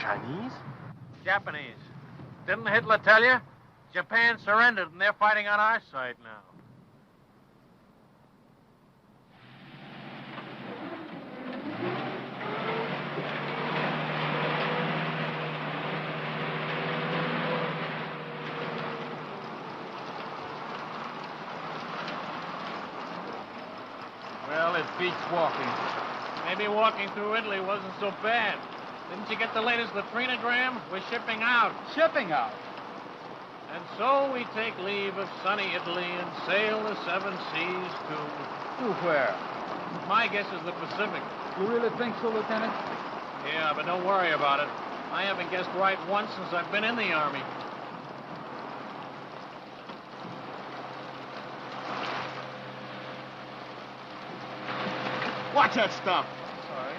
Chinese? Japanese. Didn't Hitler tell you? Japan surrendered, and they're fighting on our side now. Well, it beats walking. Maybe walking through Italy wasn't so bad. Didn't you get the latest latrinogram? We're shipping out. Shipping out? And so we take leave of sunny Italy and sail the seven seas To where? my guess is the Pacific. You really think so, Lieutenant? Yeah, but don't worry about it. I haven't guessed right once since I've been in the Army. Watch that stuff. Sorry.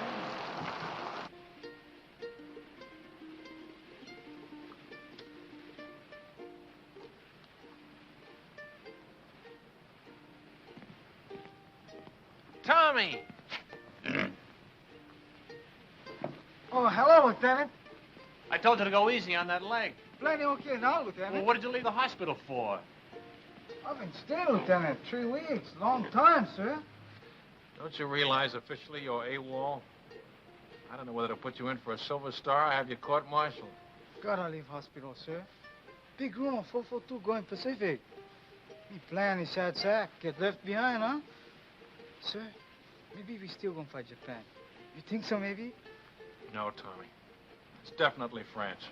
Tommy! Oh, hello, Lieutenant. I told you to go easy on that leg. Plenty okay now, Lieutenant. Well, what did you leave the hospital for? I've been staying, Lieutenant. 3 weeks. Long time, sir. Don't you realize officially you're AWOL? I don't know whether to put you in for a Silver Star or have you court-martialed. Gotta leave hospital, sir. Big room on 442 going Pacific. Me plan is sad sack. Get left behind, huh? Sir, maybe we still gonna fight Japan. You think so, maybe? No, Tommy. It's definitely France.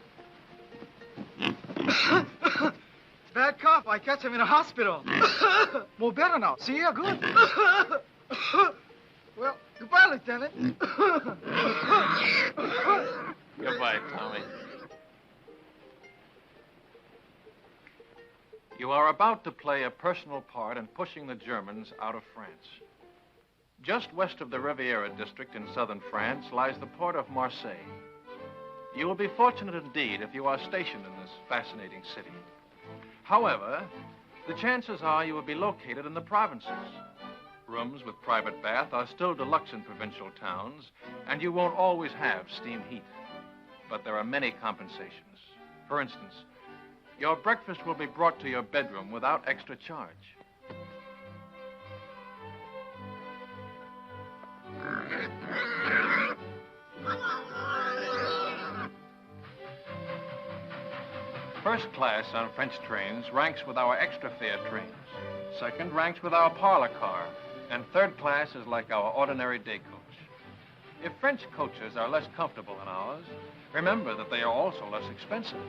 Bad cough. I catch him in a hospital. More better now. See ya, good. Well, goodbye, Lieutenant. Goodbye, Tommy. You are about to play a personal part in pushing the Germans out of France. Just west of the Riviera district in southern France lies the port of Marseille. You will be fortunate indeed if you are stationed in this fascinating city. However, the chances are you will be located in the provinces. Rooms with private bath are still deluxe in provincial towns, and you won't always have steam heat. But there are many compensations. For instance, your breakfast will be brought to your bedroom without extra charge. First class on French trains ranks with our extra fare trains. Second ranks with our parlor car. And third class is like our ordinary day coach. If French coaches are less comfortable than ours, remember that they are also less expensive.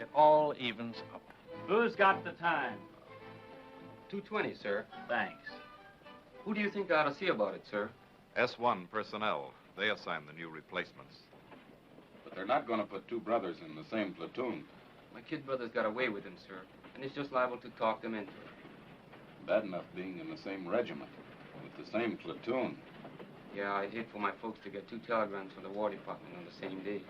It all evens up. Who's got the time? 2:20, sir. Thanks. Who do you think ought to see about it, sir? S1 personnel. They assign the new replacements. But they're not going to put two brothers in the same platoon. My kid brother's got away with him, sir, and he's just liable to talk them into it. Bad enough being in the same regiment, with the same platoon. Yeah, I'd hate for my folks to get 2 telegrams from the War Department on the same day.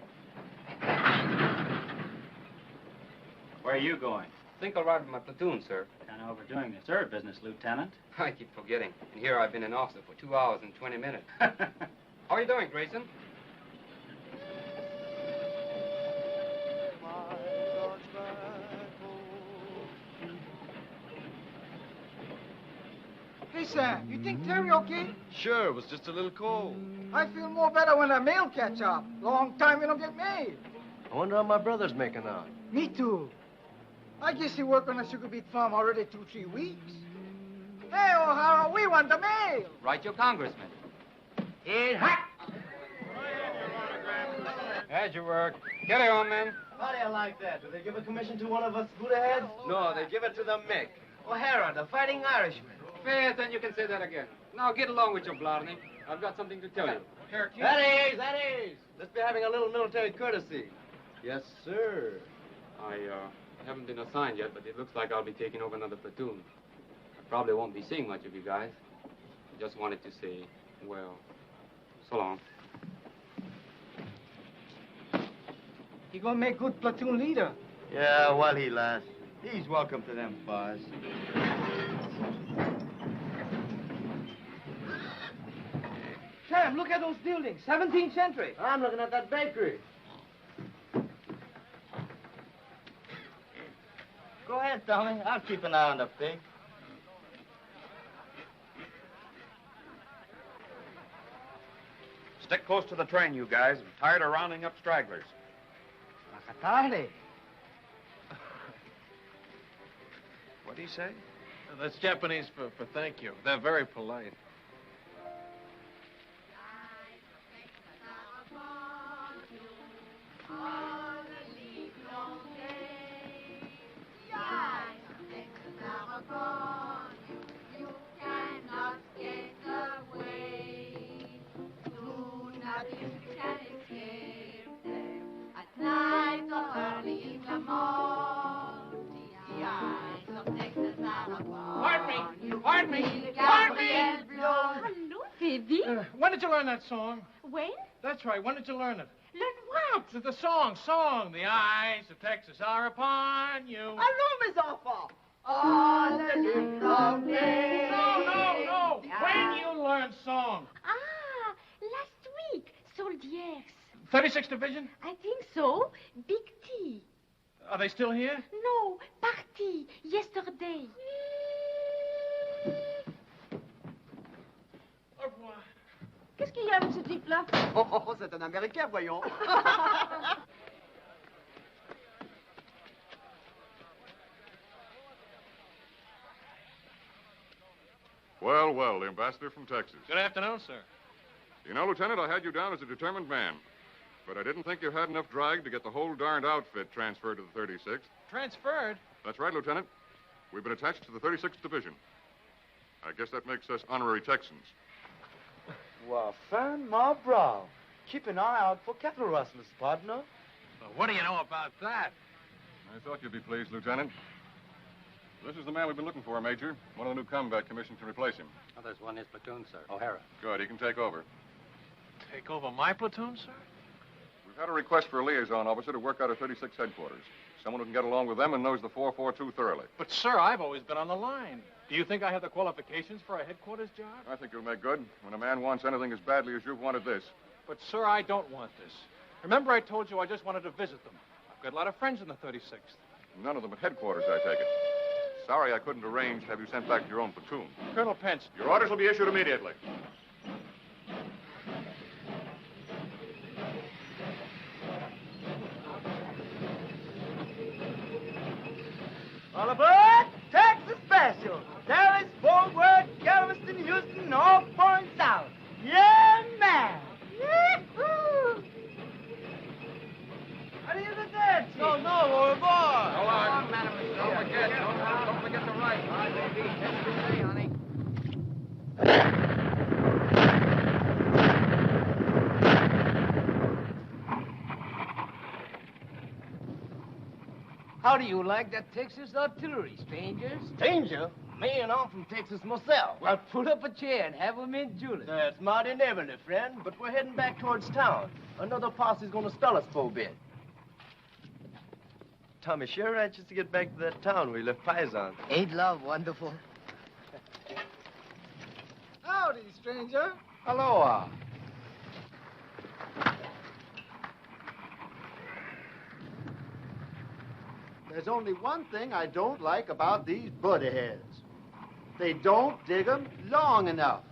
Where are you going? Think I'll ride with my platoon, sir. Kind of overdoing the third business, Lieutenant. I keep forgetting. And here I've been an officer for 2 hours and 20 minutes. How are you doing, Grayson? Hey, Sam, you think Terry okay? Sure, it was just a little cold. I feel more better when the mail catch up. Long time we don't get mail. I wonder how my brother's making out. Me too. I guess he worked on a sugar beet farm already 2-3 weeks. Hey, O'Hara, we want the mail. Right, your congressman. In hot. How'd you work? Get it on, men. How do you like that? Do they give a commission to one of us Buddha-heads? No, they give it to the Mick. O'Hara, the fighting Irishman. Fair, then you can say that again. Now get along with your Blarney. I've got something to tell you. That is. Let's be having a little military courtesy. Yes, sir. I haven't been assigned yet, but it looks like I'll be taking over another platoon. I probably won't be seeing much of you guys. I just wanted to say, well, so long. He gonna make good platoon leader. Yeah, while he lasts. He's welcome to them bars. Sam, look at those buildings. 17th century. I'm looking at that bakery. Go ahead, Tommy. I'll keep an eye on the pig. Stick close to the train, you guys. I'm tired of rounding up stragglers. Tarde. What do you say? That's Japanese for thank you. They're very polite. Pardon me. Hello, baby. When did you learn that song? When? That's right. When did you learn it? Learn what? The song. The eyes of Texas are upon you. Allons, mes enfants. All the live long day. No. When you learn song? Ah, last week. Soldiers. 36th Division? I think so. Big T. Are they still here? No, party. Yesterday. Au revoir. Qu'est-ce qu'il y a avec ce type-là? Oh, c'est un Américain, voyons. Well, the ambassador from Texas. Good afternoon, sir. You know, Lieutenant, I had you down as a determined man. But I didn't think you had enough drag to get the whole darned outfit transferred to the 36th. Transferred? That's right, Lieutenant. We've been attached to the 36th Division. I guess that makes us honorary Texans. Well, fan, my brow. Keep an eye out for cattle rustlers, partner. Well, what do you know about that? I thought you'd be pleased, Lieutenant. This is the man we've been looking for, Major. One of the new combat commissions to replace him. Oh, there's one in his platoon, sir. O'Hara. Good, he can take over. Take over my platoon, sir? We've had a request for a liaison officer to work out of 36 headquarters. Someone who can get along with them and knows the 442 thoroughly. But, sir, I've always been on the line. Do you think I have the qualifications for a headquarters job? I think you'll make good when a man wants anything as badly as you've wanted this. But, sir, I don't want this. Remember I told you I just wanted to visit them. I've got a lot of friends in the 36th. None of them at headquarters, I take it. Sorry I couldn't arrange to have you sent back to your own platoon. Colonel Pence. Your orders will be issued immediately. All aboard, Texas Special. Dallas, Fort Worth, Galveston, Houston, all points south. Yeah, man. Yee-hoo. How do you do that? No, au revoir. Go on, madam. Don't forget the right. All right, baby. Take it away, honey. How do you like that Texas artillery, stranger? Stranger? Man, I'm from Texas myself. Well, pull up a chair and have a mint julep. That's mighty neighborly, friend, but we're heading back towards town. Another posse's gonna stall us for a bit. Tommy sure anxious to get back to that town where he left Paisan. Ain't love wonderful? Howdy, stranger. Aloha. There's only one thing I don't like about these buddy heads. They don't dig 'em long enough.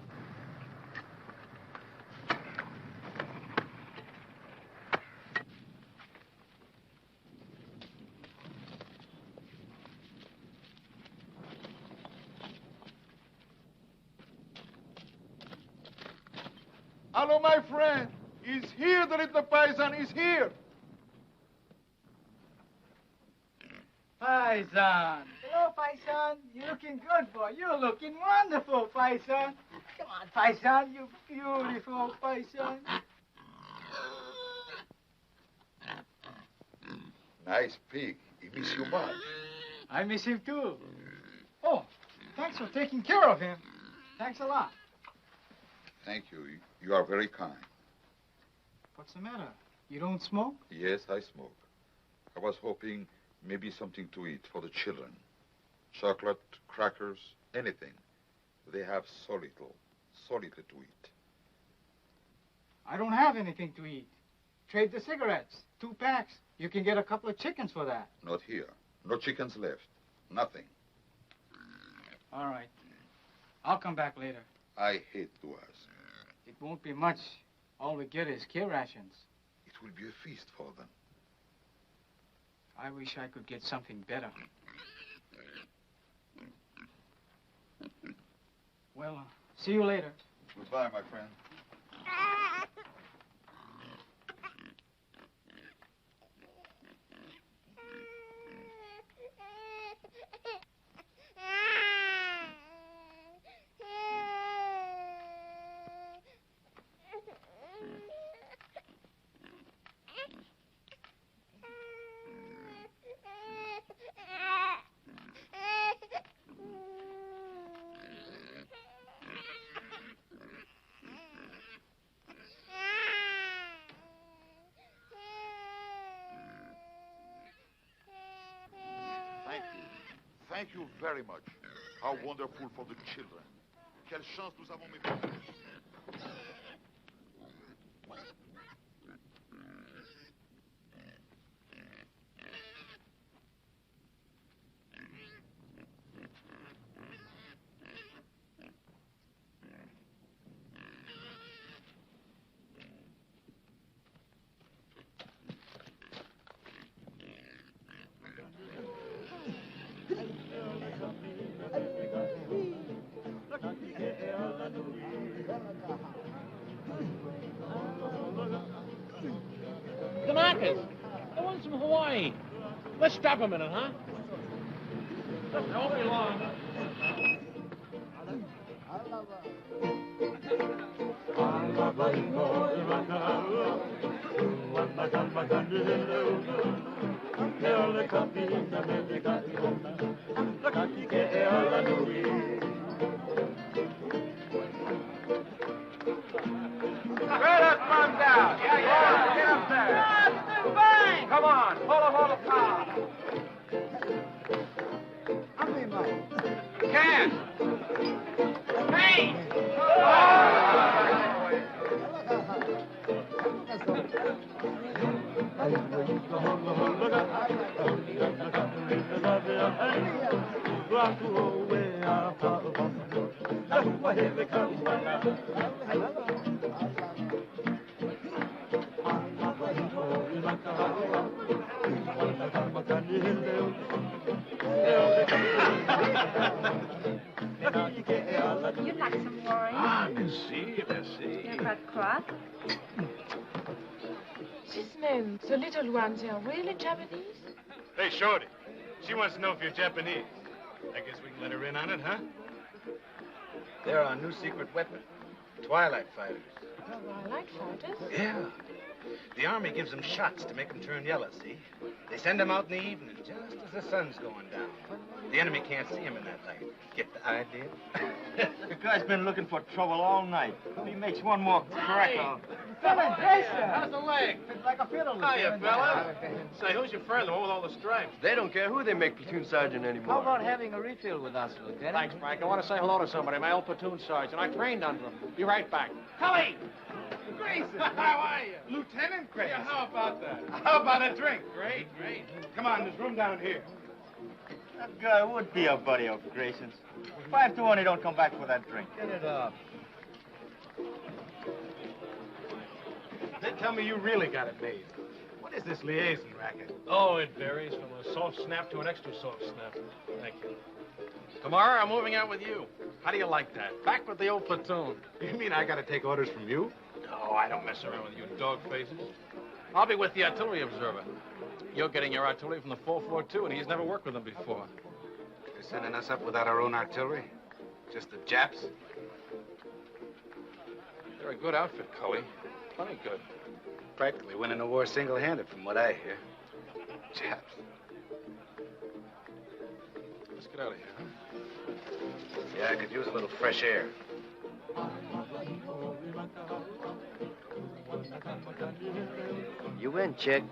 Hello, my friend. He's here, the little paisan is here. Paisan. Hello, Paisan. You're looking good, boy. You're looking wonderful, Paisan. Come on, Paisan. You beautiful, Paisan. Nice pig. He miss you much. I miss him, too. Oh, thanks for taking care of him. Thanks a lot. Thank you. You are very kind. What's the matter? You don't smoke? Yes, I smoke. I was hoping maybe something to eat for the children. Chocolate, crackers, anything. They have so little to eat. I don't have anything to eat. Trade the cigarettes. 2 packs. You can get a couple of chickens for that. Not here. No chickens left. Nothing. All right. I'll come back later. I hate to ask. It won't be much. All we get is kill rations. It will be a feast for them. I wish I could get something better. Well, see you later. Goodbye, my friend. Thank you very much. How wonderful for the children. Quelle chance nous avons, mes parents. The knockers. The ones from Hawaii. Let's stop a minute, huh? It won't be long. Spread that front down. Yeah. Get up there. Bang! Come on. Hold the car. Can. Hey! You'd like some wine? Ah, merci. You're quite cross. These men, the little ones, they are really Japanese? Hey, Shorty. She wants to know if you're Japanese. I guess we can let her in on it, huh? They're our new secret weapon. Twilight fighters. Twilight fighters? Yeah. The Army gives them shots to make them turn yellow, see? They send them out in the evening, just as the sun's going down. The enemy can't see them in that light. Get the idea? The guy's been looking for trouble all night. If he makes one more crack, I'll... Fella, how's the leg? It's like a fiddle. Hiya, fella. Say, who's your friend, the one with all the stripes? They don't care who they make platoon sergeant anymore. How about having a refill with us, Lieutenant? Thanks, Frank. I want to say hello to somebody, my old platoon sergeant. I trained under him. Be right back. Cully! Grayson. How are you? Lieutenant Grayson. Yeah, how about that? How about a drink? Great. Come on, there's room down here. That guy would be a buddy of Grayson's. 5 to 1, he don't come back for that drink. Get it up. They tell me you really got it made. What is this liaison racket? Oh, it varies from a soft snap to an extra soft snap. Thank you. Tomorrow, I'm moving out with you. How do you like that? Back with the old platoon. You mean I gotta take orders from you? No, I don't mess around with you dog faces. I'll be with the artillery observer. You're getting your artillery from the 442, and he's never worked with them before. You're sending us up without our own artillery? Just the Japs? They're a good outfit, Cully. Plenty good. Practically winning the war single-handed, from what I hear. Japs. Let's get out of here, huh? Yeah, I could use a little fresh air. You win, Chick.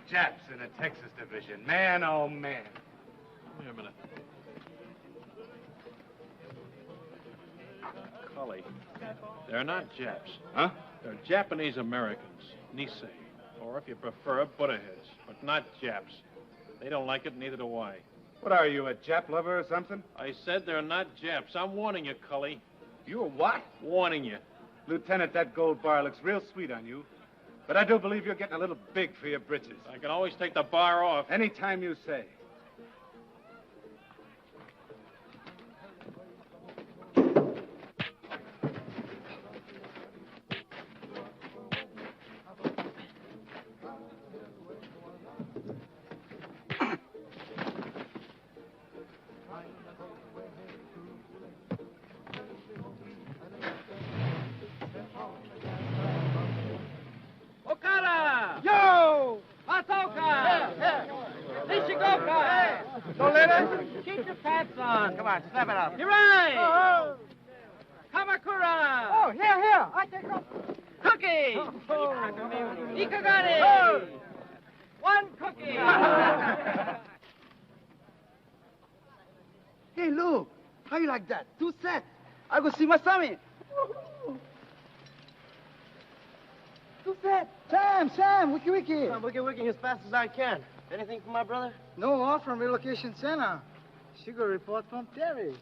Japs in the Texas division. Man, oh, man. Wait a minute. Cully, they're not Japs. Huh? They're Japanese Americans, Nisei. Or if you prefer, Buddha heads, but not Japs. They don't like it, neither do I. What are you, a Jap lover or something? I said they're not Japs. I'm warning you, Cully. You a what? Warning you. Lieutenant, that gold bar looks real sweet on you. But I do believe you're getting a little big for your britches. I can always take the bar off. Anytime you say. Okada! Yo! Masoka! Nishigoka! No letter? Keep your pants on. Come on, snap it up. Hirai! Oh, Kamakura! oh, here. I take off. Cookie! Ikagari! Oh. One cookie! Hey, Lou, how you like that? 2 sets. I go see my Sammy. 2 sets. Sam, wiki. I'm wiki as fast as I can. Anything for my brother? No, all from relocation center. She got a report from Terry.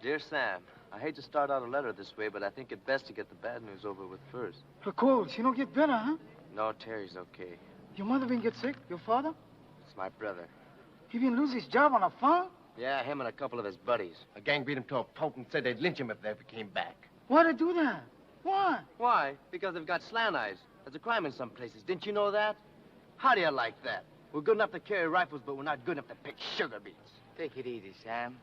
Dear Sam, I hate to start out a letter this way, but I think it best to get the bad news over with first. Her cold, she don't get better, huh? No, Terry's okay. Your mother been get sick? Your father? It's my brother. He been lose his job on a farm? Yeah, him and a couple of his buddies. A gang beat him to a pulp and said they'd lynch him if they ever came back. Why'd they do that? Why? Why? Because they've got slant eyes. There's a crime in some places. Didn't you know that? How do you like that? We're good enough to carry rifles, but we're not good enough to pick sugar beets. Take it easy, Sam.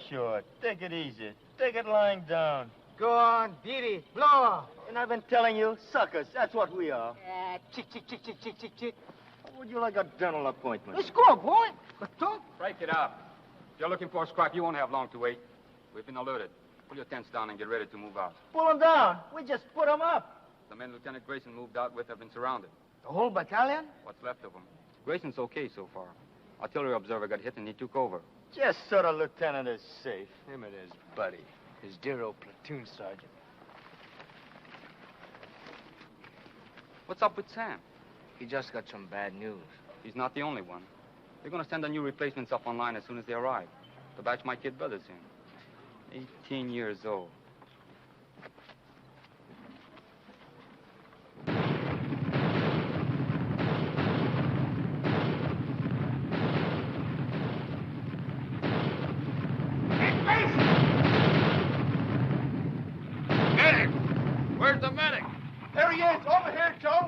Sure. Take it easy. Take it lying down. Go on, beat it. Blow. And I've been telling you, suckers, that's what we are. Chick. How would you like a dental appointment? Let's go, boy. But don't. Break it up. If you're looking for a scrap, you won't have long to wait. We've been alerted. Pull your tents down and get ready to move out. Pull them down. We just put them up. The men Lieutenant Grayson moved out with have been surrounded. The whole battalion? What's left of them. Grayson's okay so far. Artillery observer got hit and he took over. Just so the lieutenant is safe. Him and his buddy, his dear old platoon sergeant. What's up with Sam? He just got some bad news. He's not the only one. They're going to send the new replacements up online as soon as they arrive. The batch my kid brother's in. 18 years old. Get him! Where's the medic? There he is. Over here, Joe.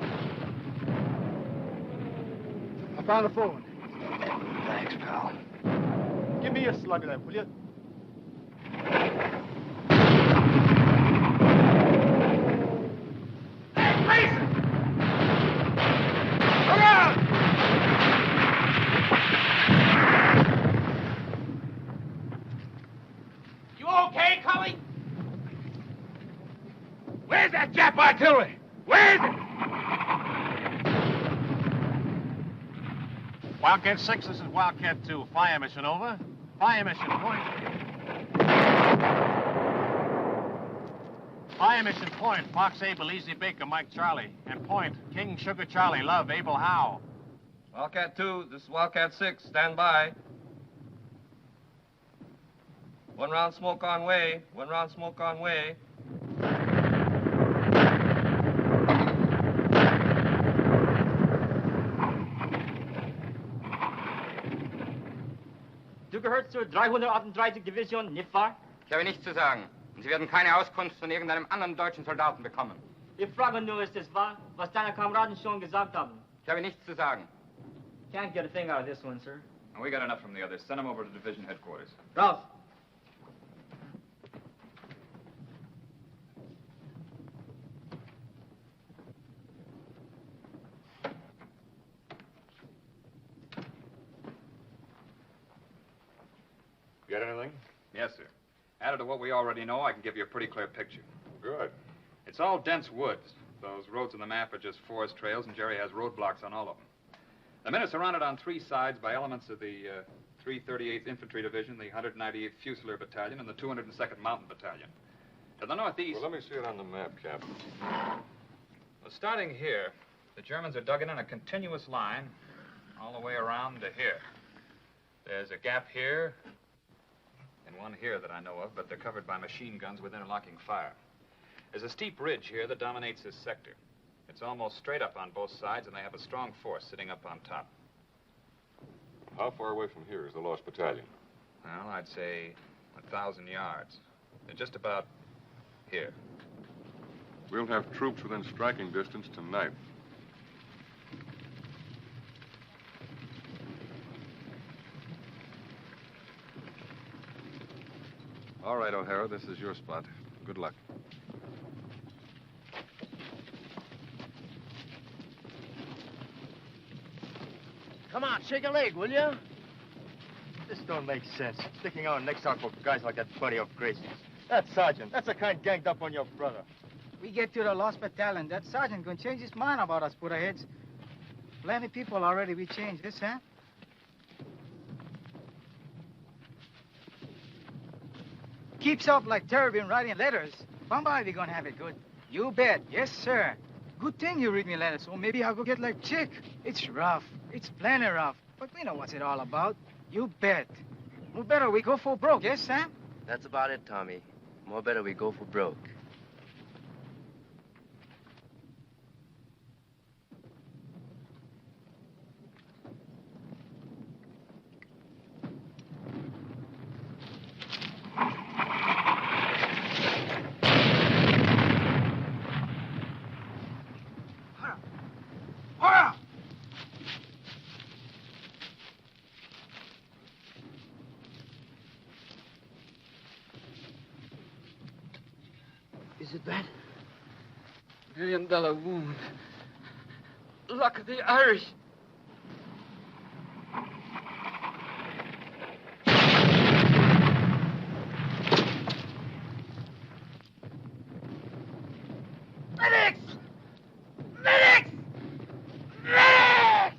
I found the phone. Thanks, pal. Give me a slug of that, will you? Hey, Grayson! Look out! You okay, Cully? Where's that Jap artillery? Where is it? Wildcat 6, this is Wildcat 2. Fire mission over. Fire mission, point. Fire mission, point. Fox Abel, Easy Baker, Mike Charlie. And point, King Sugar Charlie, Love, Abel Howe. Wildcat 2, this is Wildcat 6. Stand by. 1 round smoke on way. 1 round smoke on way. Du gehörst zur 338. Division, nicht wahr? Ich habe nichts zu sagen. Und Sie werden keine Auskunft von irgendeinem anderen deutschen Soldaten bekommen. Ich frage nur, ist es wahr, was deine Kameraden schon gesagt haben? Ich habe nichts zu sagen. Can't get a thing out of this one, sir. We got enough from the others. Send them over to division headquarters. Ralph. Get anything? Yes, sir. Added to what we already know, I can give you a pretty clear picture. Good. It's all dense woods. Those roads on the map are just forest trails, and Jerry has roadblocks on all of them. The men are surrounded on 3 sides by elements of the 338th Infantry Division, the 198th Fusilier Battalion, and the 202nd Mountain Battalion. To the northeast... Well, let me see it on the map, Captain. Well, starting here, the Germans are dug in a continuous line all the way around to here. There's a gap here and one here that I know of, but they're covered by machine guns with interlocking fire. There's a steep ridge here that dominates this sector. It's almost straight up on both sides, and they have a strong force sitting up on top. How far away from here is the lost battalion? Well, I'd say 1,000 yards. They're just about here. We'll have troops within striking distance tonight. All right, O'Hara, this is your spot. Good luck. Come on, shake a leg, will you? This don't make sense. Sticking our necks out for guys like that bunny of Gracie. That sergeant, that's the kind ganged up on your brother. We get to the lost battalion. That sergeant gonna change his mind about us putterheads. Plenty people already we changed this, huh? Keeps up like Terry been writing letters. Bombay, we gonna have it good. You bet. Yes, sir. Good thing you read me letters, so maybe I'll go get like Chick. It's rough. It's plenty rough. But we know what's it all about. You bet. More better we go for broke, yes, Sam? That's about it, Tommy. More better we go for broke. Is it bad? $1 million wound. Luck of the Irish. Medics! Medics! Medics!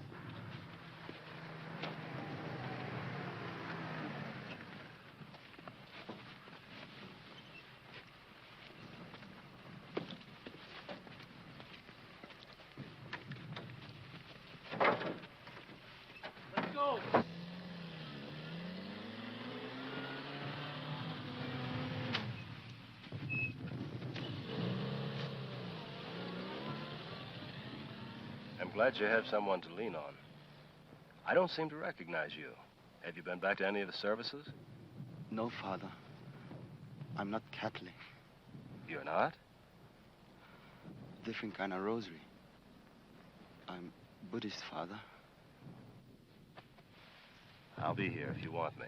Let's go. I'm glad you have someone to lean on. I don't seem to recognize you. Have you been back to any of the services? No, Father. I'm not Catholic. You're not? Different kind of rosary. I'm Buddhist, Father. I'll be here if you want me.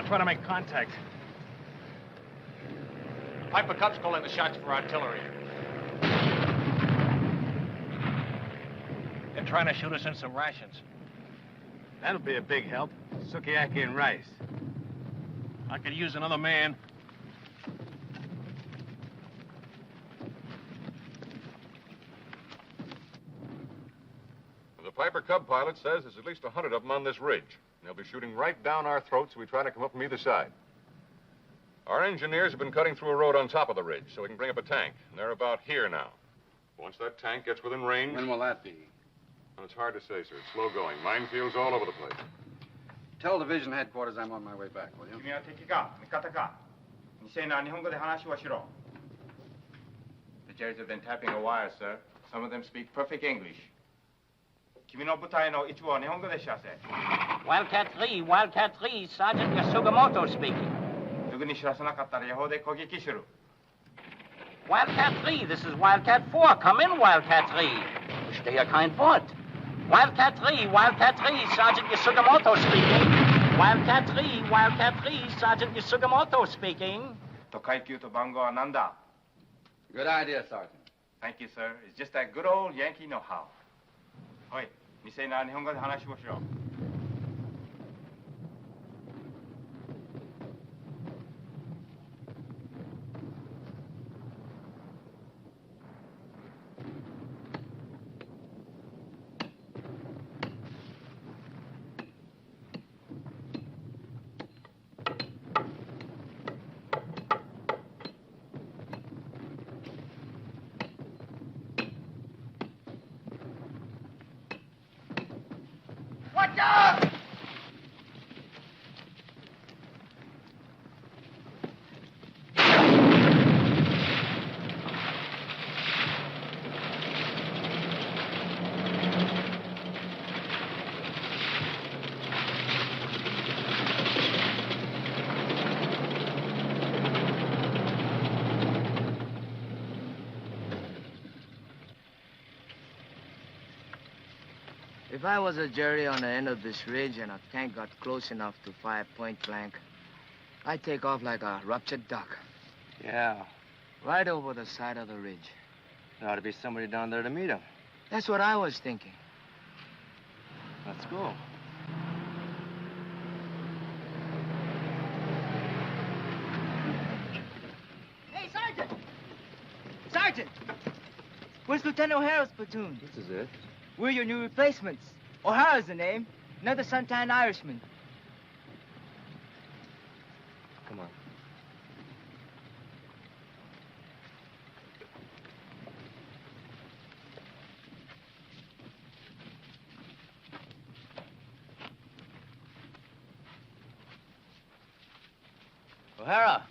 Try to make contact. Piper Cub's calling the shots for artillery. They're trying to shoot us in some rations. That'll be a big help. Sukiyaki and rice. I could use another man. The Piper Cub pilot says there's at least 100 of them on this ridge. They'll be shooting right down our throats as we try to come up from either side. Our engineers have been cutting through a road on top of the ridge so we can bring up a tank. And they're about here now. Once that tank gets within range... When will that be? Well, it's hard to say, sir. It's slow going. Minefields all over the place. Tell division headquarters I'm on my way back, will you? 君は敵か味方か2000な日本語で話をしろ The Jerrys have been tapping a wire, sir. Some of them speak perfect English. 君の部隊の一部は日本語で知らせ Wildcat 3, Wildcat 3, Sergeant Yasugamoto speaking. すぐに知らせなかったら予報で攻撃する Wildcat 3, this is Wildcat 4. Come in, Wildcat 3. Stay a kind wort. Wildcat 3, Sergeant Yasugamoto speaking. Wildcat 3, Sergeant Yasugamoto speaking. Tokaikyu to Bango Ananda. Good idea, Sergeant. Thank you, sir. It's just that good old Yankee know-how. Hoi, Nisei na Nihongo de hanashimashou. Watch out! If I was a jury on the end of this ridge and a tank got close enough to fire point blank, I'd take off like a ruptured duck. Yeah, Right over the side of the ridge. there ought to be somebody down there to meet him. That's what I was thinking. Let's go. Hey, Sergeant! Sergeant! Where's Lieutenant O'Hara's platoon? This is it. We're your new replacements. O'Hara's the name. Another Suntan Irishman. Come on. O'Hara!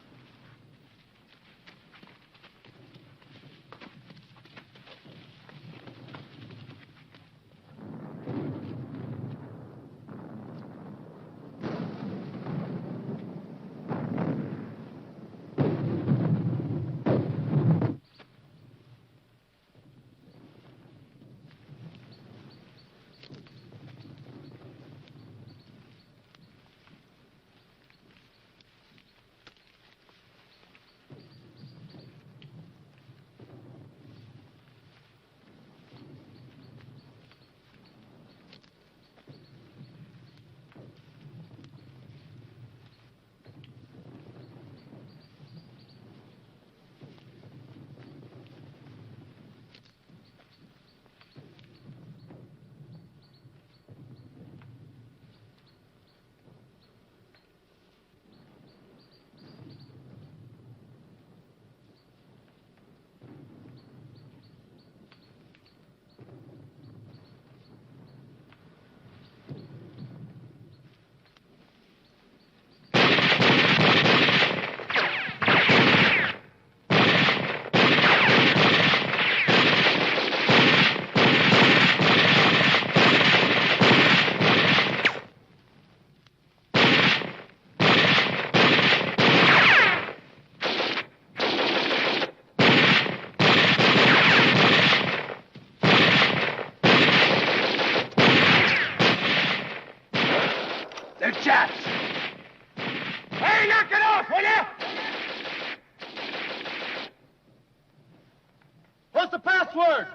What's the password?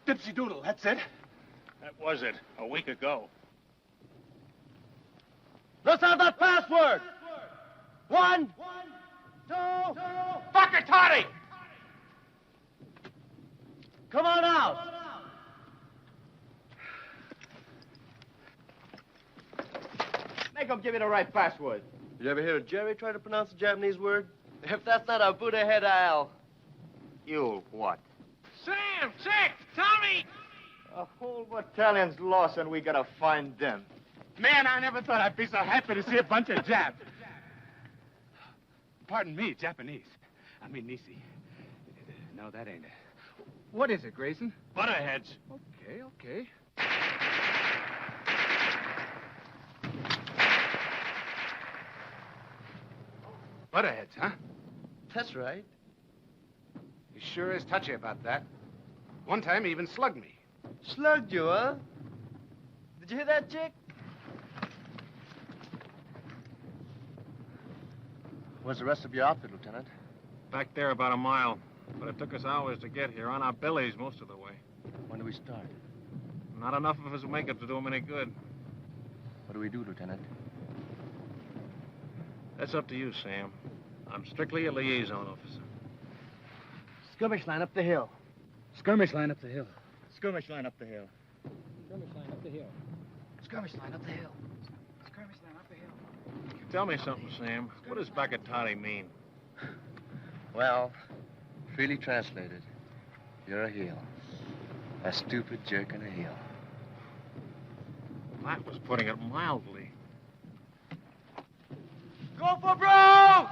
Dipsy Doodle, that's it. That was it, a week ago. Let's have that password. 1, 2, Fucker Toddy! Come on out. Make him give you the right password. Did you ever hear Jerry try to pronounce a Japanese word? If that's not a Buddha head, I'll... You what? Sam, Jack, Tommy! A whole battalion's lost and we gotta find them. Man, I never thought I'd be so happy to see a bunch of Japs. Pardon me, Japanese. I mean, Nisei. No, that ain't it. What is it, Grayson? Butterheads. Okay. Butterheads, huh? That's right. He sure is touchy about that. One time he even slugged me. Slugged you, huh? Did you hear that, Chick? Where's the rest of your outfit, Lieutenant? Back there about a mile. But it took us hours to get here, on our bellies most of the way. When do we start? Not enough of us will make it to do them any good. What do we do, Lieutenant? That's up to you, Sam. I'm strictly a liaison officer. Skirmish line up the hill. Skirmish line up the hill. Skirmish line up the hill. Skirmish line up the hill. Skirmish line up the hill. Skirmish line up the hill. Tell me something, Sam. What does Bakatati mean? Well, freely translated, you're a heel. A stupid jerk and a heel. That was putting it mildly. Go for broke!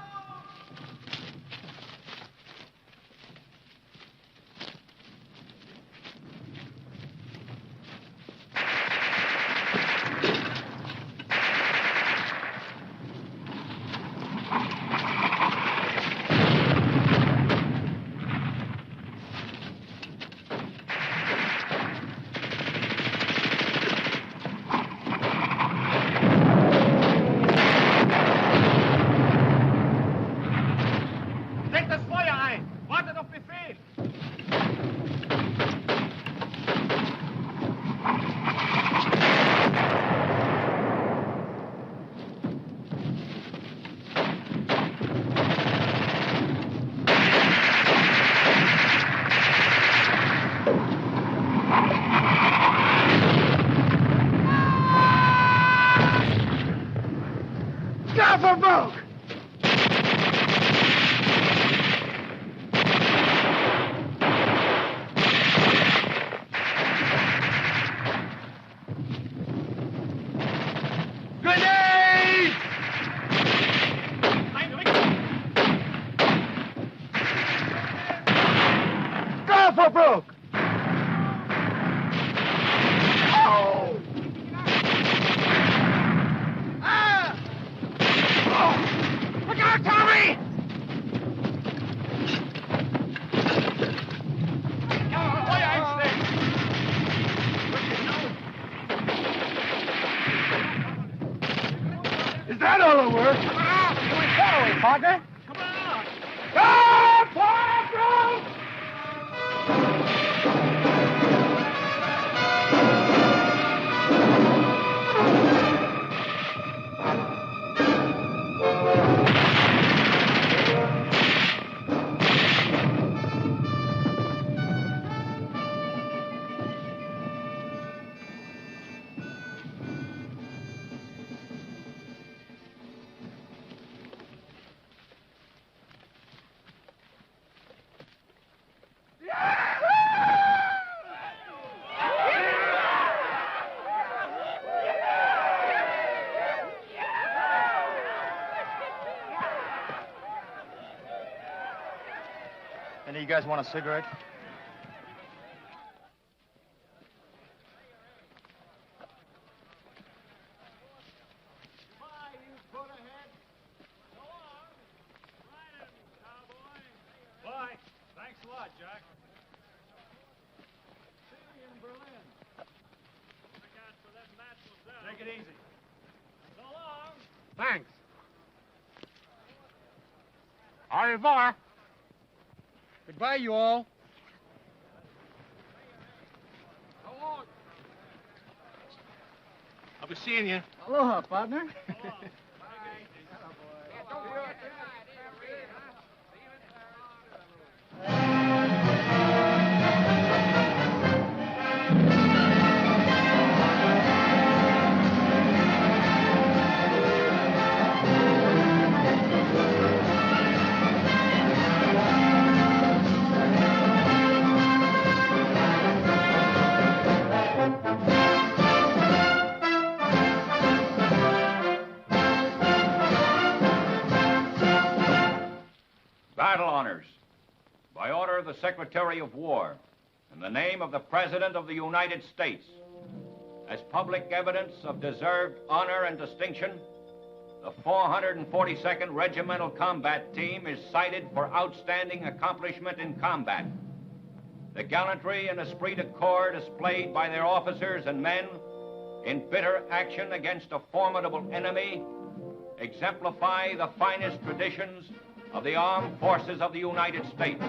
Any of you guys want a cigarette? Bye. Thanks a lot, Jack. Take it easy. So long. Thanks. Au revoir. Goodbye, you all. I'll be seeing you. Aloha, partner. Battle honors. By order of the Secretary of War, in the name of the President of the United States, as public evidence of deserved honor and distinction, The 442nd Regimental Combat Team is cited for outstanding accomplishment in combat. The gallantry and esprit de corps displayed by their officers and men in bitter action against a formidable enemy exemplify the finest traditions of the armed forces of the United States.